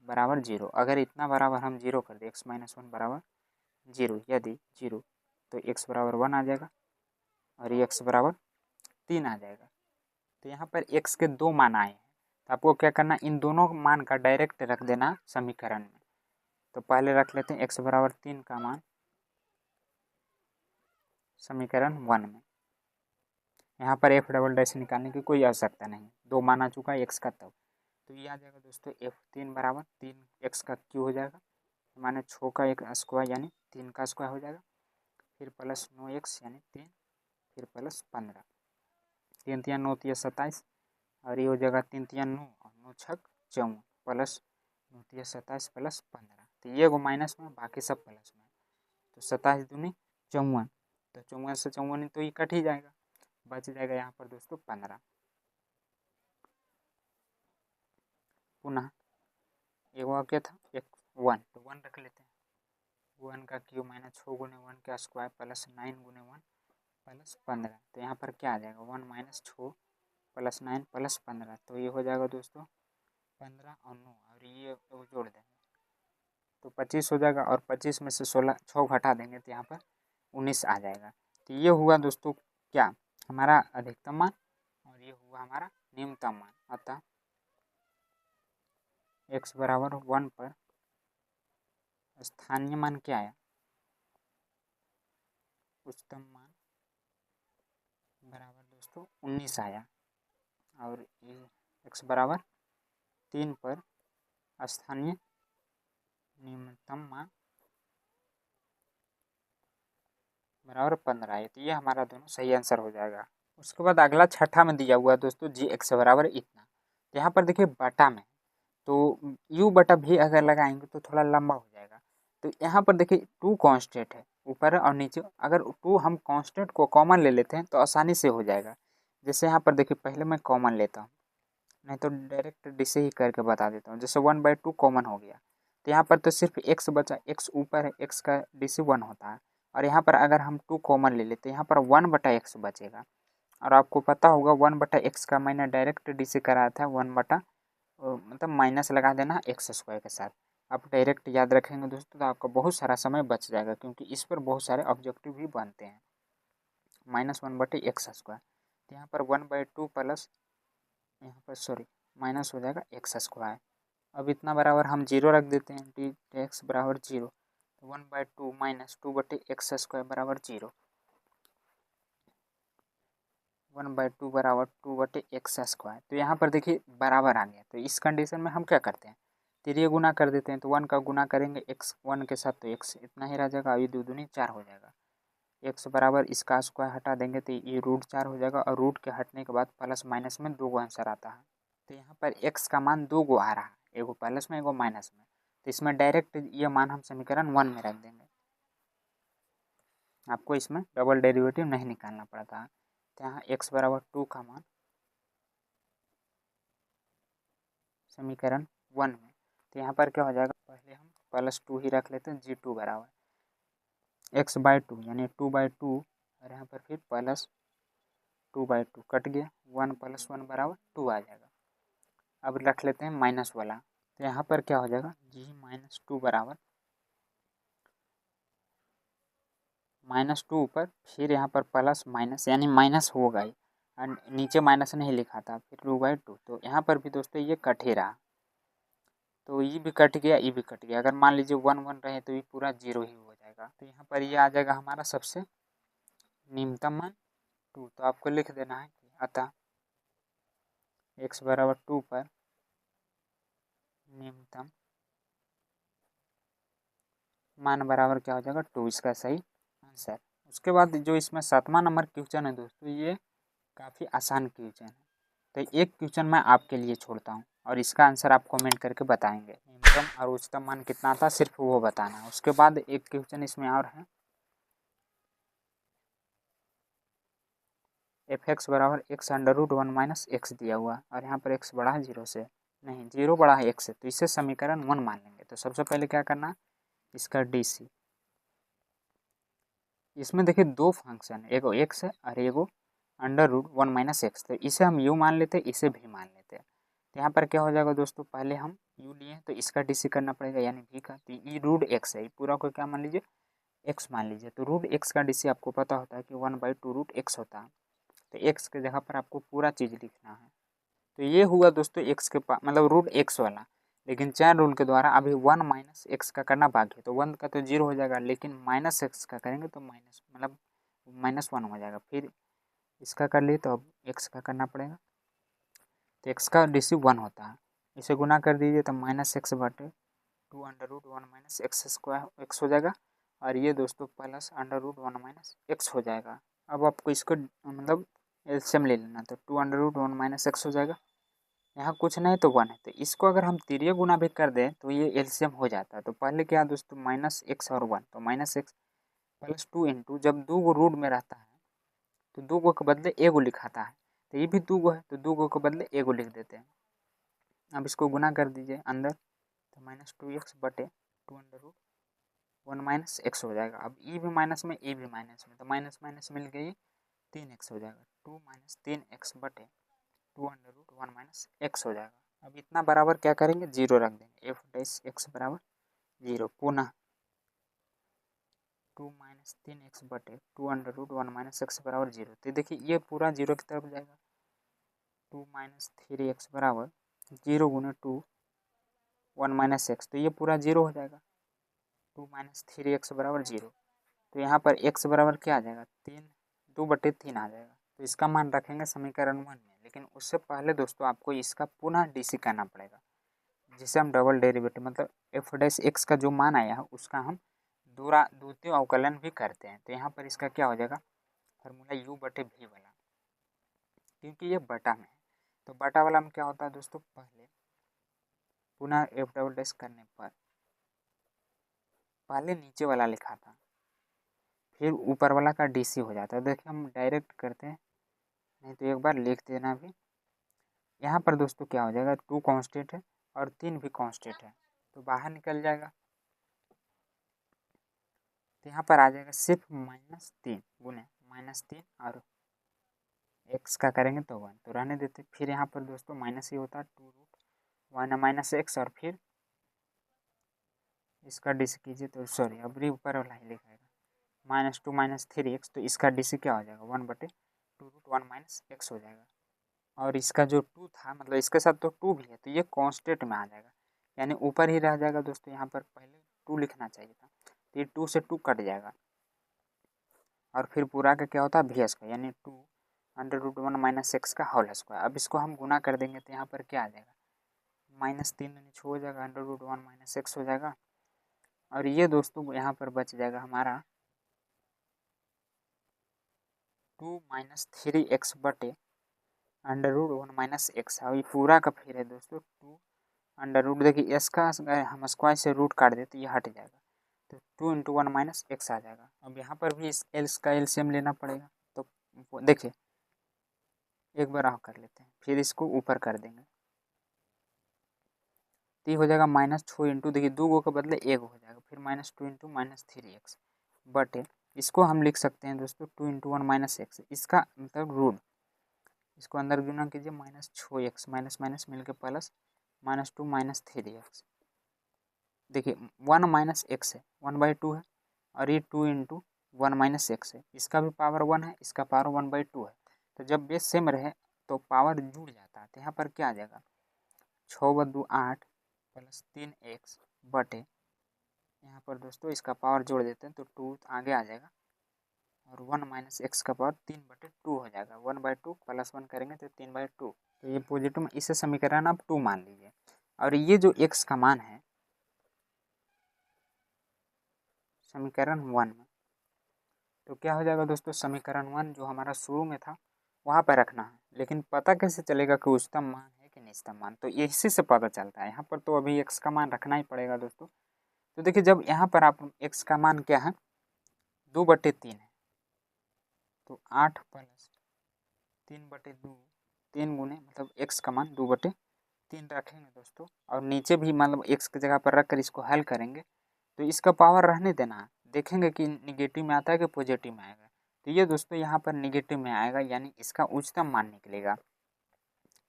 बराबर 0। अगर इतना बराबर हम 0 कर दें, x - 1 बराबर 0, यदि 0 तो x बराबर 1 आ जाएगा और ये x बराबर 3 आ जाएगा। तो यहाँ पर x के 2 मान आए हैं, तो आपको क्या करना, इन दोनों मान का डायरेक्ट रख देना समीकरण में। तो पहले रख लेते हैं x बराबर 3 का मान समीकरण 1 में। यहाँ पर f" निकालने की कोई आवश्यकता नहीं, 2 मान आ चुका है x का तब। तो ये आ जाएगा दोस्तों f3 बराबर 3x का क्यू हो जाएगा, माने 6 का 1 स्क्वायर यानी 3 का स्क्वायर हो जाएगा, फिर प्लस 9x यानी 3, फिर प्लस 15, 3 × 9 = 27, और ये हो जाएगा 3 × 9 और 9 × 6 = 54 प्लस 9 × 27 प्लस 15। तो ये वो माइनस में, बाकी सब प्लस में। तो 27 दूनी 54, तो 54 से 54 तो ये कट ही जाएगा, बच जाएगा यहाँ पर दोस्तों 15। पुनः एक और क्या था, एक 1, तो 1 रख लेते हैं। 1 का क्यूब माइनस 6 × 1 का स्क्वायर प्लस 9 × 1 प्लस 15। तो यहाँ पर क्या आ जाएगा, 1 - 6 प्लस 9 प्लस 15। तो ये हो जाएगा दोस्तों 15 और 9, और ये तो जोड़ देंगे तो 25 हो जाएगा, और 25 में से 6 घटा देंगे तो यहाँ पर 19 आ जाएगा। तो ये हुआ दोस्तों क्या, हमारा अधिकतम मान, और ये हुआ हमारा न्यूनतम मान। अतः x बराबर 1 पर स्थानीय मान क्या आया, उच्चतम मान बराबर दोस्तों 19 आया, और ये x बराबर 3 पर स्थानीय न्यूनतम मान बराबर 15 है। तो ये हमारा दोनों सही आंसर हो जाएगा। उसके बाद अगला छठा में दिया हुआ दोस्तों g(x) बराबर इतना। यहाँ पर देखिए बटा में, तो u बटा v अगर लगाएंगे तो थोड़ा लंबा हो जाएगा। तो यहाँ पर देखिए 2 कांस्टेंट है ऊपर और नीचे, अगर 2 हम कांस्टेंट को कॉमन ले लेते हैं तो आसानी से हो जाएगा। जैसे यहाँ पर देखिए पहले मैं कॉमन लेता हूँ, नहीं तो डायरेक्ट डिसे ही करके बता देता हूँ। जैसे 1/2 कॉमन हो गया, तो यहाँ पर तो सिर्फ x बचा, x ऊपर है, x का डिसे 1 होता है, और यहाँ पर अगर हम 2 कॉमन ले लेते हैं, यहाँ पर 1/x बचेगा। और आपको पता होगा 1/x का मैंने डायरेक्ट डिसे कराया था, 1 मतलब माइनस लगा देना x² के साथ। आप डायरेक्ट याद रखेंगे दोस्तों तो आपका बहुत सारा समय बच जाएगा, क्योंकि इस पर बहुत सारे ऑब्जेक्टिव भी बनते हैं। -1/x², तो यहाँ पर 1/2 प्लस यहाँ पर सॉरी माइनस हो जाएगा x²। अब इतना बराबर हम 0 रख देते हैं, डी x बराबर 0। तो 1/2 माइनस 2/x² बराबर 0। 1/2 बराबर 2/x²। तो यहाँ पर देखिए बराबर आ गया। तो इस कंडीशन में हम क्या करते हैं, तिरिय गुना कर देते हैं। तो 1 का गुना करेंगे x 1 के साथ, तो x इतना ही रह जाएगा। अभी 2 दूनी 4 हो जाएगा। x बराबर इसका स्क्वायर हटा देंगे तो ये √4 हो जाएगा। और रूट के हटने के बाद प्लस माइनस में 2 गो आंसर आता है। तो यहाँ पर x का मान 2 गो आ रहा है, एगो प्लस में एगो माइनस में। तो इसमें डायरेक्ट ये मान हम समीकरण 1 में रख देंगे। आपको इसमें डबल डेरिवेटिव नहीं निकालना पड़ता है। तो यहाँ x बराबर 2 का मान समीकरण 1 में, तो यहाँ पर क्या हो जाएगा, पहले हम +2 ही रख लेते हैं। g2 बराबर x/2 यानी 2/2 और यहाँ पर फिर +2/2 कट गया। 1 + 1 बराबर 2 आ जाएगा। अब रख लेते हैं माइनस वाला। तो यहाँ पर क्या हो जाएगा, g-2 बराबर -2 ऊपर, फिर यहाँ पर प्लस माइनस यानी माइनस होगा ही, और नीचे माइनस नहीं लिखा था, फिर 2/2। तो यहाँ पर भी दोस्तों ये कट ही रहा। तो ये भी कट गया, ये भी कट गया। अगर मान लीजिए 1 1 रहे तो ये पूरा 0 ही हो जाएगा। तो यहाँ पर ये आ जाएगा हमारा सबसे न्यूनतम मान 2। तो आपको लिख देना है कि अतः x बराबर 2 पर न्यूनतम मान बराबर क्या हो जाएगा, 2, इसका सही आंसर। उसके बाद जो इसमें 7वां नंबर क्वेश्चन है दोस्तों, ये काफ़ी आसान क्वेश्चन है। तो एक क्वेश्चन मैं आपके लिए छोड़ता हूँ और इसका आंसर आप कमेंट करके बताएंगे। न्यूनतम और उच्चतम मान कितना था, सिर्फ वो बताना है। उसके बाद एक क्वेश्चन इसमें और है, f(x) बराबर x√1 - x दिया हुआ और यहाँ पर x बड़ा है 0 से, नहीं 0 बड़ा है x से, तो इसे समीकरण 1 मान लेंगे। तो सबसे पहले क्या करना, इसका DC, इसमें देखिए 2 फंक्शन है, एगो x है और एगो √1 - x। तो इसे हम u मान लेते हैं, इसे भी मान लेते हैं। तो यहाँ पर क्या हो जाएगा दोस्तों, पहले हम u लिए तो इसका DC करना पड़ेगा यानी v का। तो ये √x है, पूरा को क्या मान लीजिए, x मान लीजिए। तो √x का DC आपको पता होता है कि 1/2 √x होता है। तो x के जगह पर आपको पूरा चीज़ लिखना है। तो ये हुआ दोस्तों x के पास मतलब √x वाला। लेकिन चैन रूल के द्वारा अभी 1 - x का करना बाकी है। तो 1 का तो 0 हो जाएगा, लेकिन -x का करेंगे तो माइनस मतलब -1 हो जाएगा। फिर इसका कर लिए तो अब x का करना पड़ेगा। तो x का DC 1 होता है, इसे गुना कर दीजिए तो -x/2√1 - x² x हो जाएगा। और ये दोस्तों +√1 - x हो जाएगा। अब आपको इसको मतलब एलसीएम ले लेना, तो 2√1 - x हो जाएगा। यहाँ कुछ नहीं तो 1 है, तो इसको अगर हम तिरिय गुना भी कर दें तो ये एलसीएम हो जाता है। तो पहले क्या दोस्तों, -x और 1, तो -x +2 इंटू, जब 2 गो रूट में रहता है तो 2 गो के बदले एगो लिखाता है। तो ये भी 2 गो है, तो 2 गो के बदले एगो लिख देते हैं। अब इसको गुना कर दीजिए अंदर, तो -2x/2√1 - x हो जाएगा। अब ई भी माइनस में, ए भी माइनस में, तो माइनस माइनस मिल गई 3x हो जाएगा। 2 - 3x/2√1 - x हो जाएगा। अब इतना बराबर क्या करेंगे, 0 रख देंगे। f(x) बराबर 0। पुनः 2 - 3x/2√1 - x बराबर 0। तो देखिए ये पूरा 0 की तरफ जाएगा। 2 - 3x बराबर 0 गुने 2 1 - x, तो ये पूरा 0 हो जाएगा। 2 - 3x बराबर 0। तो यहाँ पर x बराबर क्या आ जाएगा, 2/3 आ जाएगा। तो इसका मान रखेंगे समीकरण 1 में। लेकिन उससे पहले दोस्तों आपको इसका पुनः DC करना पड़ेगा, जिसे हम डबल डेरिवेटिव मतलब f(x) का जो मान आया है उसका हम द्वितीय अवकलन भी करते हैं। तो यहाँ पर इसका क्या हो जाएगा, फार्मूला u/v वाला, क्योंकि ये बटा में है। तो बटा वाला में क्या होता है दोस्तों, पहले पुनः f" करने पर पहले नीचे वाला लिखा था, फिर ऊपर वाला का DC हो जाता है। देखिए हम डायरेक्ट करते हैं, नहीं तो एक बार लिख देना भी। यहाँ पर दोस्तों क्या हो जाएगा, 2 कांस्टेंट है और 3 भी कांस्टेंट है, तो बाहर निकल जाएगा। तो यहाँ पर आ जाएगा सिर्फ -3 गुने -3 और x का करेंगे तो 1, तो रहने देते। फिर यहाँ पर दोस्तों माइनस ही होता है, 2√1 - x, और फिर इसका DC कीजिए तो सॉरी अब भी ऊपर वाला ही लिखाएगा -2 - 3x। तो इसका DC क्या हो जाएगा, 1/2√1 - x हो जाएगा। और इसका जो 2 था मतलब इसके साथ तो 2 भी है, तो ये कांस्टेंट में आ जाएगा, यानी ऊपर ही रह जाएगा दोस्तों। यहाँ पर पहले 2 लिखना चाहिए था, तो ये 2 से 2 कट जाएगा और फिर पूरा का क्या होता है वी स्क्वायर यानी 2√1 माइनस एक्स का होल स्क्वायर। अब इसको हम गुना कर देंगे तो यहाँ पर क्या आ जाएगा -3 छः हो जाएगा, √1 माइनस एक्स हो जाएगा और ये दोस्तों यहाँ पर बच जाएगा हमारा 2 माइनस 3x बटे √1 माइनस एक्स। और ये पूरा का फिर है दोस्तों 2 अंडर रूट, देखिए एस का हम स्क्वायर से रूट काट देते ये हट जाएगा तो 2 × 1 माइनस एक्स आ जाएगा। अब यहाँ पर भी इस एल्स का एलसीएम लेना पड़ेगा तो देखिए एक बार आप कर लेते हैं फिर इसको ऊपर कर देंगे तो ये हो जाएगा -6 इंटू, देखिए 2 गो के बदले 1 हो जाएगा फिर -2 × -3x बटे इसको हम लिख सकते हैं दोस्तों 2 × 1 माइनस एक्स, इसका मतलब रूट, इसको अंदर गुना कीजिए -6x माइनस माइनस मिलकर प्लस -2 -3x। देखिए 1 माइनस एक्स है 1/2 है और ये 2 × 1 माइनस एक्स है, इसका भी पावर 1 है इसका पावर 1/2 है। तो जब बेस सेम रहे तो पावर जुड़ जाता है तो यहाँ पर क्या आ जाएगा 6 × 2 8 प्लस 3x बटे यहाँ पर दोस्तों इसका पावर जोड़ देते हैं तो 2 आगे आ जाएगा और 1 माइनस एक्स का पावर 3/2 हो जाएगा, 1/2 प्लस 1 करेंगे तो 3/2। तो ये पॉजिटिव में इसे समीकरण आप 2 मान लीजिए और ये जो x का मान है समीकरण 1 में तो क्या हो जाएगा दोस्तों समीकरण 1 जो हमारा शुरू में था वहाँ पर रखना है, लेकिन पता कैसे चलेगा कि उच्चतम मान है कि निम्नतम मान, तो इसी से पता चलता है। यहाँ पर तो अभी x का मान रखना ही पड़ेगा दोस्तों। तो देखिए जब यहाँ पर आप x का मान क्या है 2/3 है तो 8 प्लस 3/2 3 गुने मतलब x का मान 2/3 रखेंगे दोस्तों और नीचे भी मतलब x की जगह पर रख कर इसको हल करेंगे तो इसका पावर रहने देना है, देखेंगे कि निगेटिव में आता है कि पॉजिटिव में आएगा। तो ये दोस्तों यहाँ पर निगेटिव में आएगा यानी इसका उच्चतम मान निकलेगा।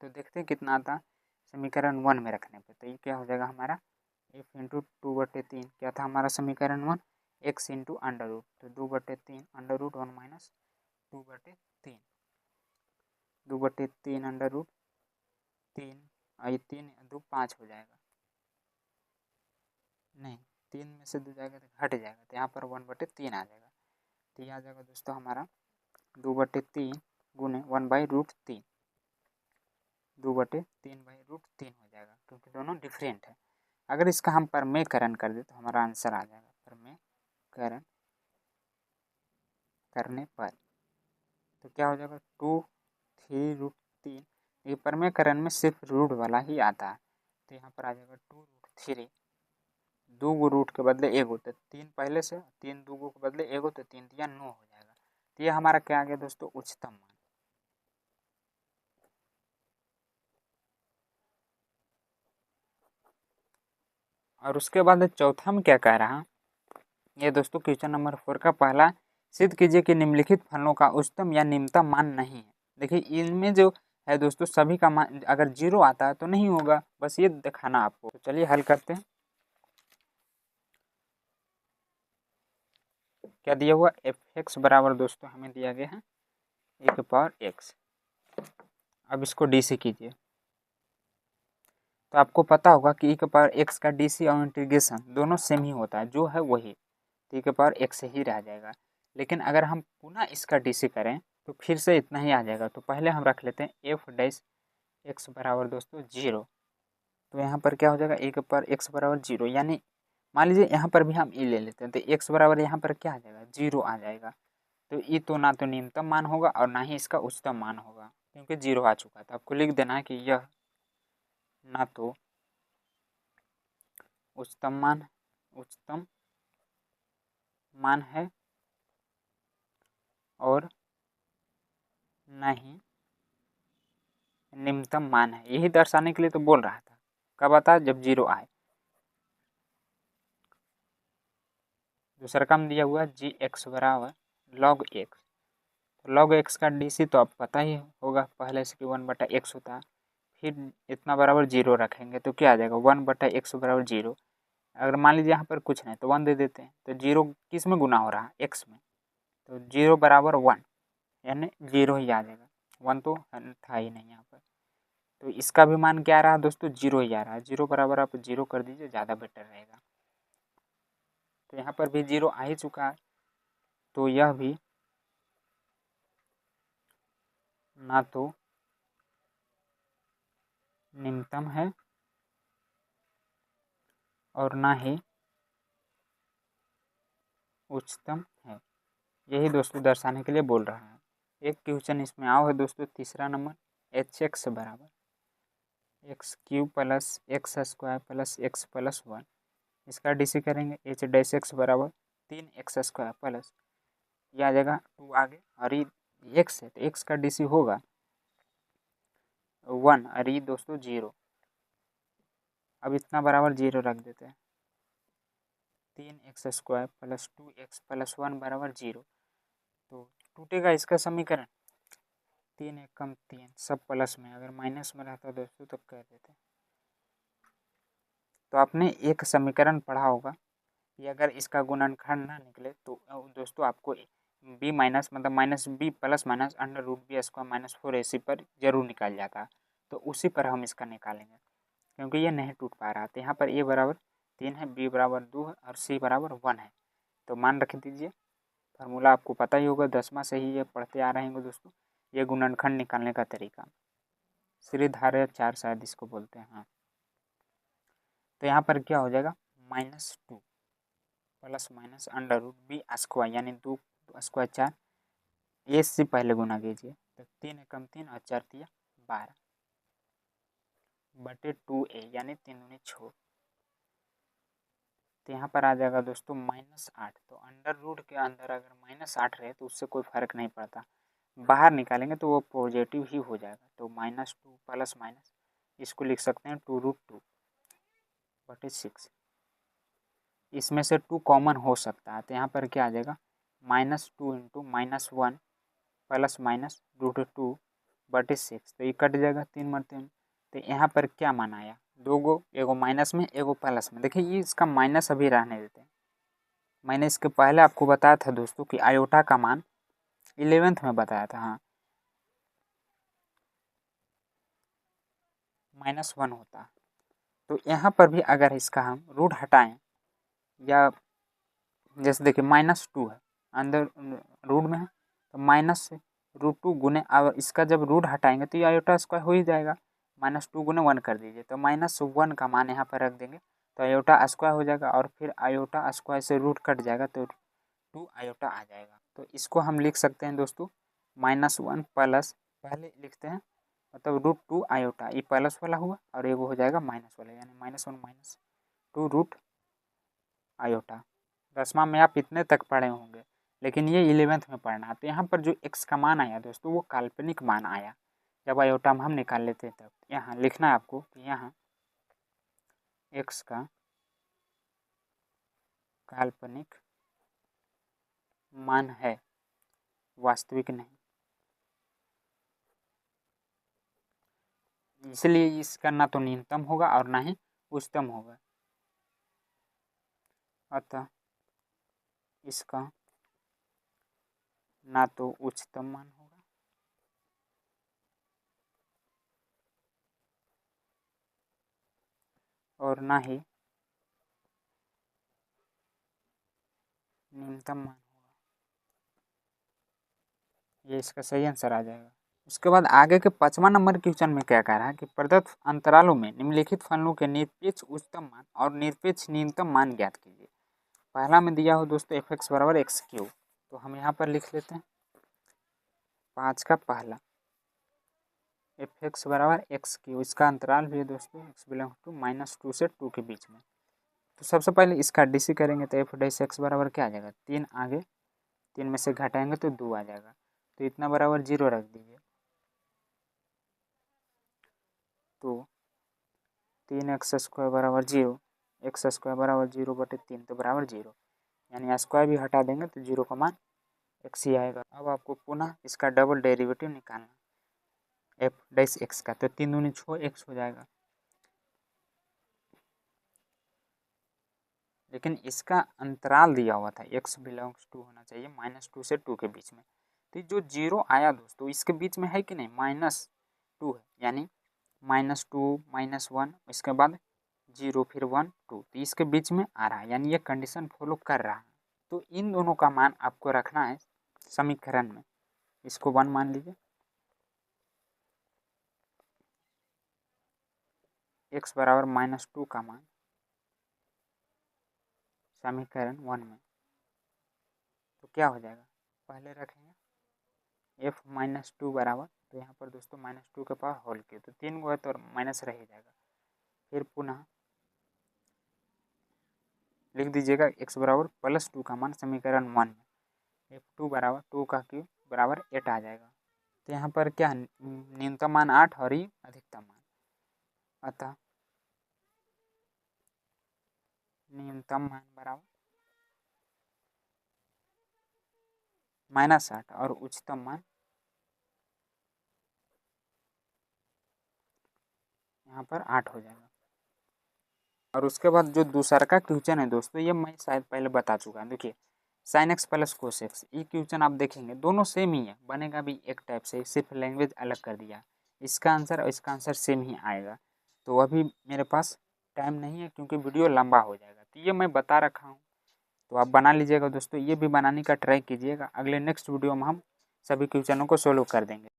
तो देखते हैं कितना आता समीकरण 1 में रखने पे, तो ये क्या हो जाएगा हमारा f × 2/3 क्या था हमारा समीकरण 1 x × अंडर रूट, तो 2/3 √1 माइनस 2/3 2/3 अंडर रूट 3 और 3 2 5 हो जाएगा, नहीं 3 में से 2 जाएगा तो हट जाएगा तो यहाँ पर 1/3 आ जाएगा। तो ये आ जाएगा दोस्तों हमारा 2/3 गुने 1/√3 2/3/√3 हो जाएगा क्योंकि दोनों डिफरेंट है। अगर इसका हम परमेयकरण कर दे तो हमारा आंसर आ जाएगा परमेयकरण करने पर तो क्या हो जाएगा 2/3√3। ये परमेयकरण में सिर्फ रूट वाला ही आता है तो यहाँ पर आ जाएगा 2√3, 2 गो रूट के बदले 1 होता है 3 पहले से 3 2 गो के बदले 1 होता है 3 या 9 हो जाएगा। तो ये हमारा क्या आ गया दोस्तों उच्चतम मान। और उसके बाद चौथा में क्या कह रहा ये दोस्तों क्वेश्चन नंबर 4 का पहला सिद्ध कीजिए कि निम्नलिखित फलनों का उच्चतम या निम्नतम मान नहीं है। देखिए इनमें जो है दोस्तों सभी का मान अगर 0 आता है तो नहीं होगा, बस ये दिखाना आपको। तो चलिए हल करते हैं। क्या दिया हुआ f(x) बराबर दोस्तों हमें दिया गया है e⁻x। अब इसको डी सी कीजिए तो आपको पता होगा कि e⁻x का डी सी और इंटीग्रेशन दोनों सेम ही होता है, जो है वही e⁻x ही रह जाएगा। लेकिन अगर हम पुनः इसका डी सी करें तो फिर से इतना ही आ जाएगा। तो पहले हम रख लेते हैं f(x) बराबर दोस्तों 0। तो यहाँ पर क्या हो जाएगा e⁻x बराबर 0, यानी मान लीजिए यहाँ पर भी हम e ले लेते हैं तो x बराबर यहाँ पर क्या आ जाएगा 0 आ जाएगा। तो ये तो ना तो न्यूनतम मान होगा और ना ही इसका उच्चतम मान होगा क्योंकि 0 आ चुका था। आपको लिख देना है कि यह ना तो उच्चतम मान है और न ही निम्नतम मान है। यही दर्शाने के लिए तो बोल रहा था। कब आता है जब 0 आए। दूसरा काम दिया हुआ g(x) बराबर log x। तो log x का डी सी तो आप पता ही होगा पहले से कि 1/x होता है। फिर इतना बराबर 0 रखेंगे तो क्या आ जाएगा 1/x बराबर 0। अगर मान लीजिए यहाँ पर कुछ नहीं तो 1 दे देते हैं तो 0 किस में गुना हो रहा है x में, तो 0 बराबर 1 यानी 0 ही आ जाएगा, 1 तो था ही नहीं यहाँ पर। तो इसका भी मान क्या आ रहा है दोस्तों 0 ही आ रहा है। 0 बराबर आप 0 कर दीजिए ज़्यादा बेटर रहेगा। तो यहाँ पर भी 0 आ ही चुका है, तो यह भी ना तो निम्नतम है और ना ही उच्चतम है। यही दोस्तों दर्शाने के लिए बोल रहा है। एक क्वेश्चन इसमें आओ है दोस्तों, तीसरा नंबर, एच एक्स बराबर x cube plus x square plus x plus 1, इसका डीसी करेंगे। एच डैश एक्स बराबर 3x स्क्वायर प्लस, यह आ जाएगा 2 आगे, और ये एक्स है तो एक्स का डीसी होगा 1, और ये दोस्तों 0। अब इतना बराबर 0 रख देते हैं। 3x square plus 2x plus 1 बराबर 0, तो टूटेगा इसका समीकरण। 3 एक कम 3, सब प्लस में, अगर माइनस में रहता दोस्तों तो कह देते। तो आपने एक समीकरण पढ़ा होगा कि अगर इसका गुणनखंड ना निकले तो दोस्तों आपको b माइनस मतलब minus B plus minus under root B square minus 4ac पर जरूर निकाल जाता। तो उसी पर हम इसका निकालेंगे, क्योंकि ये नहीं टूट पा रहा। तो यहाँ पर a बराबर 3 है, b बराबर 2 है और c बराबर 1 है। तो मान रख दीजिए। फार्मूला आपको पता ही होगा, 10वां से ही ये पढ़ते आ रहे हैं दोस्तों। ये गुणनखंड निकालने का तरीका, श्रीधार्य 4 शायद इसको बोलते हैं। हाँ, तो यहाँ पर क्या हो जाएगा, -2 plus minus under root B square, यानी 2 स्क्वायर 4, ए से पहले गुना कीजिए तो 3 एकम 3 और 4 तिया 12 बटे 2a, यानी 3 दूनी 6। तो यहाँ पर आ जाएगा दोस्तों -8। तो अंडर रूट के अंदर अगर -8 रहे तो उससे कोई फर्क नहीं पड़ता, बाहर निकालेंगे तो वो पॉजिटिव ही हो जाएगा। तो -2 प्लस माइनस, इसको लिख सकते हैं 2√2 बटे 6। इसमें से 2 कॉमन हो सकता है, तो यहाँ पर क्या आ जाएगा, -2 इंटू -1 प्लस माइनस √2 बटे 6। तो ये कट जाएगा 3 मरते हैं। तो यहाँ पर क्या मान आया, 2 गो, एगो माइनस में एगो प्लस में। देखिए ये इसका माइनस अभी रहने देते हैं। मैंने इसके पहले आपको बताया था दोस्तों कि आयोटा का मान 11th में बताया था। हाँ, -1 होता। तो यहाँ पर भी अगर इसका हम रूट हटाएं, या जैसे देखिए -2 है अंदर रूट में है, तो -√2 गुने, अब इसका जब रूट हटाएंगे तो ये आयोटा स्क्वायर हो ही जाएगा। -2 गुने 1 कर दीजिए, तो -1 का मान यहाँ पर रख देंगे तो आयोटा स्क्वायर हो जाएगा, और फिर आयोटा स्क्वायर से रूट कट जाएगा तो 2 आयोटा आ जाएगा। तो इसको हम लिख सकते हैं दोस्तों -1 प्लस, पहले लिखते हैं मतलब √2 आयोटा, ये प्लस वाला हुआ और ये वो हो जाएगा माइनस वाला, यानी -1 -2 रूट आयोटा। 10वां में आप इतने तक पढ़े होंगे, लेकिन ये 11th में पढ़ना है। तो यहाँ पर जो x का मान आया दोस्तों वो काल्पनिक मान आया। जब आयोटा हम निकाल लेते हैं तब यहाँ लिखना है आपको कि यहाँ x का काल्पनिक मान है, वास्तविक नहीं। इसलिए इसका ना तो न्यूनतम होगा और ना ही उच्चतम होगा, अतः इसका ना तो उच्चतम मान होगा और ना ही न्यूनतम मान होगा। ये इसका सही आंसर आ जाएगा। उसके बाद आगे के 5वां नंबर क्वेश्चन में क्या कह रहा है कि प्रदत्त अंतरालों में निम्नलिखित फलनों के निरपेक्ष उच्चतम मान और निरपेक्ष न्यूनतम मान ज्ञात कीजिए। पहला में दिया हो दोस्तों f(x) बराबर x³, तो हम यहाँ पर लिख लेते हैं 5 का पहला f(x) बराबर x³, इसका अंतराल भी है दोस्तों x बिलोंग टू -2 से 2 के बीच में। तो सबसे पहले इसका डीसी करेंगे तो f(x) बराबर क्या आ जाएगा, 3 आगे, 3 में से घटाएंगे तो 2 आ जाएगा, तो इतना बराबर 0 रख दीजिए। तो 3x² बराबर 0, x² बराबर 0 बटे 3 तो बराबर 0, यानी स्क्वायर भी हटा देंगे तो 0 का मान x ही आएगा। अब आपको पुनः इसका डबल डेरिवेटिव निकालना f(x) का, तो 3 दूनी 6 x हो जाएगा। लेकिन इसका अंतराल दिया हुआ था x बिलोंग्स टू होना चाहिए -2 से 2 के बीच में। तो जो 0 आया दोस्तों इसके बीच में है कि नहीं, -2 है, यानी -2 -1, इसके बाद 0 फिर 1 2, तो इसके बीच में आ रहा है, यानी ये कंडीशन फॉलो कर रहा है। तो इन दोनों का मान आपको रखना है समीकरण में। इसको 1 मान लीजिए, x बराबर -2 का मान समीकरण 1 में, तो क्या हो जाएगा, पहले रखेंगे f -2 बराबर, तो यहाँ पर दोस्तों -2 के पावर होल क्यूब, तो 3 है तो माइनस रह जाएगा। फिर पुनः लिख दीजिएगा x बराबर +2 का मान समीकरण 1 में, f2 बराबर 2 का क्यूब बराबर 8 आ जाएगा। तो यहाँ पर क्या न्यूनतम मान 8 और ये अधिकतम मान, अतः न्यूनतम मान बराबर -8 और उच्चतम मान यहाँ पर 8 हो जाएगा। और उसके बाद जो दूसरा का क्वेश्चन है दोस्तों, ये मैं शायद पहले बता चुका हूँ। देखिए sin x plus cos x, ये क्वेश्चन आप देखेंगे दोनों सेम ही है, बनेगा भी एक टाइप से, सिर्फ लैंग्वेज अलग कर दिया। इसका आंसर और इसका आंसर सेम ही आएगा। तो अभी मेरे पास टाइम नहीं है क्योंकि वीडियो लंबा हो जाएगा, तो ये मैं बता रखा हूँ, तो आप बना लीजिएगा दोस्तों। ये भी बनाने का ट्राई कीजिएगा, अगले नेक्स्ट वीडियो में हम सभी क्वेश्चनों को सोल्व कर देंगे।